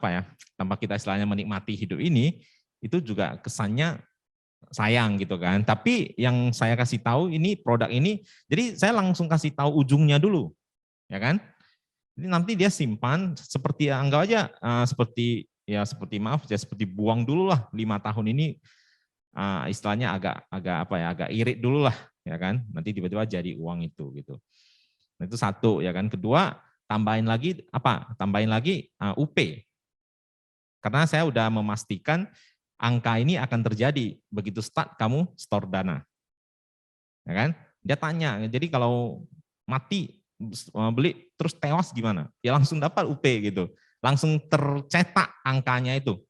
menikmati hidup ini, itu juga kesannya sayang gitu kan. Tapi yang saya kasih tahu ini produk ini, jadi saya langsung kasih tahu ujungnya dulu, ya kan? Jadi nanti dia simpan seperti anggap aja seperti buang dulu lah 5 tahun ini. Istilahnya agak irit dulu lah ya kan, nanti tiba-tiba jadi uang itu gitu. Nah, itu satu ya kan. Kedua, tambahin lagi UP, karena saya udah memastikan angka ini akan terjadi begitu start kamu store dana ya kan. Dia tanya, jadi kalau mati beli terus tewas gimana, ya langsung dapat UP gitu, langsung tercetak angkanya itu.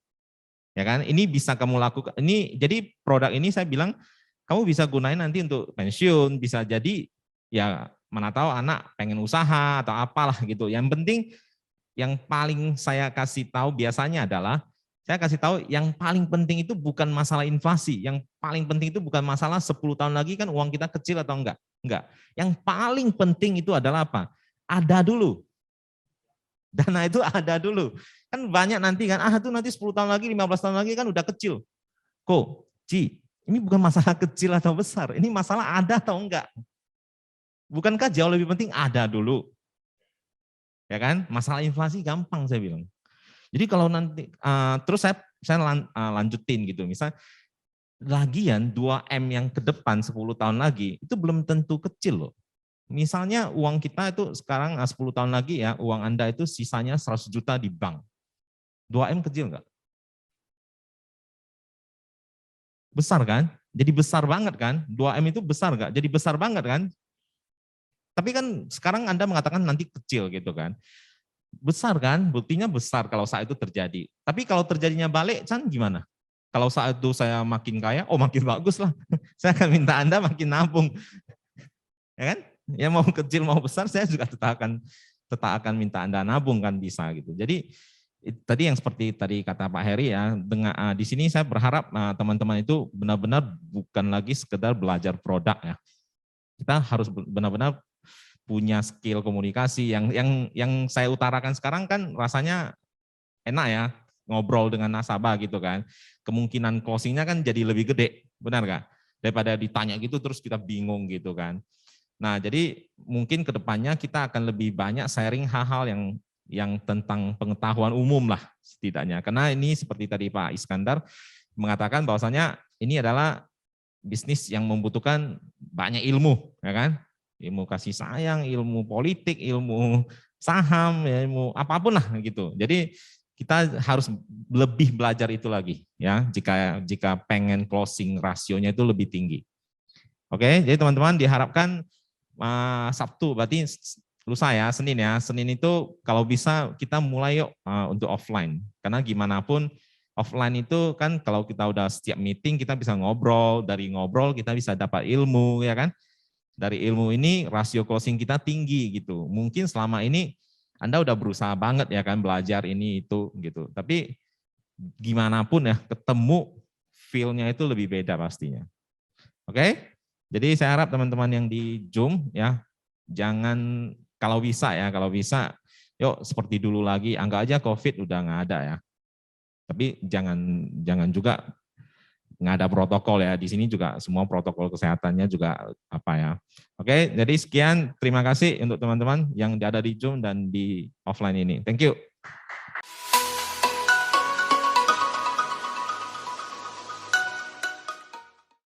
Ya kan, ini bisa kamu lakukan. Ini jadi produk ini saya bilang kamu bisa gunain nanti untuk pensiun, bisa jadi ya mana tahu anak pengen usaha atau apalah gitu. Yang penting yang paling saya kasih tahu biasanya adalah saya kasih tahu yang paling penting itu bukan masalah inflasi, yang paling penting itu bukan masalah 10 tahun lagi kan uang kita kecil atau enggak. Enggak. Yang paling penting itu adalah apa? Ada dulu. Dana itu ada dulu. Kan banyak nanti kan, itu nanti 10 tahun lagi, 15 tahun lagi kan udah kecil. Ini bukan masalah kecil atau besar, ini masalah ada atau enggak. Bukankah jauh lebih penting ada dulu? Ya kan, masalah inflasi gampang saya bilang. Jadi kalau nanti, terus saya lanjutin gitu, misal lagian 2M yang ke depan 10 tahun lagi, itu belum tentu kecil loh. Misalnya uang kita itu sekarang 10 tahun lagi ya, uang Anda itu sisanya 100 juta di bank. 2M kecil enggak? Besar kan? Jadi besar banget kan? 2M itu besar enggak? Jadi besar banget kan? Tapi kan sekarang Anda mengatakan nanti kecil gitu kan. Besar kan, buktinya besar kalau saat itu terjadi. Tapi kalau terjadinya balik, Chan gimana? Kalau saat itu saya makin kaya, oh makin bagus lah. Saya akan minta Anda makin nabung. Ya kan? Ya mau kecil mau besar, saya juga tetap akan minta Anda nabung kan bisa gitu. Jadi tadi yang seperti tadi kata Pak Heri ya, di sini saya berharap teman-teman itu benar-benar bukan lagi sekedar belajar produk ya. Kita harus benar-benar punya skill komunikasi yang saya utarakan sekarang kan rasanya enak ya, ngobrol dengan nasabah gitu kan. Kemungkinan closingnya kan jadi lebih gede, benar nggak? Daripada ditanya gitu terus kita bingung gitu kan. Nah, jadi mungkin kedepannya kita akan lebih banyak sharing hal-hal yang tentang pengetahuan umum lah setidaknya. Karena ini seperti tadi Pak Iskandar mengatakan bahwasanya ini adalah bisnis yang membutuhkan banyak ilmu, ya kan? Ilmu kasih sayang, ilmu politik, ilmu saham, ya, ilmu apapun lah gitu. Jadi kita harus lebih belajar itu lagi ya jika pengen closing rasionya itu lebih tinggi. Oke, jadi teman-teman diharapkan Sabtu berarti lusa ya, Senin itu kalau bisa kita mulai yuk untuk offline. Karena gimana pun offline itu kan kalau kita udah setiap meeting kita bisa ngobrol, dari ngobrol kita bisa dapat ilmu ya kan. Dari ilmu ini rasio closing kita tinggi gitu. Mungkin selama ini Anda udah berusaha banget ya kan belajar ini itu gitu. Tapi gimana pun ya ketemu feel-nya itu lebih beda pastinya. Oke? Jadi saya harap teman-teman yang di Zoom ya jangan kalau bisa yuk seperti dulu lagi, anggap aja COVID udah nggak ada ya. Tapi jangan juga nggak ada protokol ya. Di sini juga semua protokol kesehatannya juga apa ya. Oke, jadi sekian. Terima kasih untuk teman-teman yang ada di Zoom dan di offline ini. Thank you.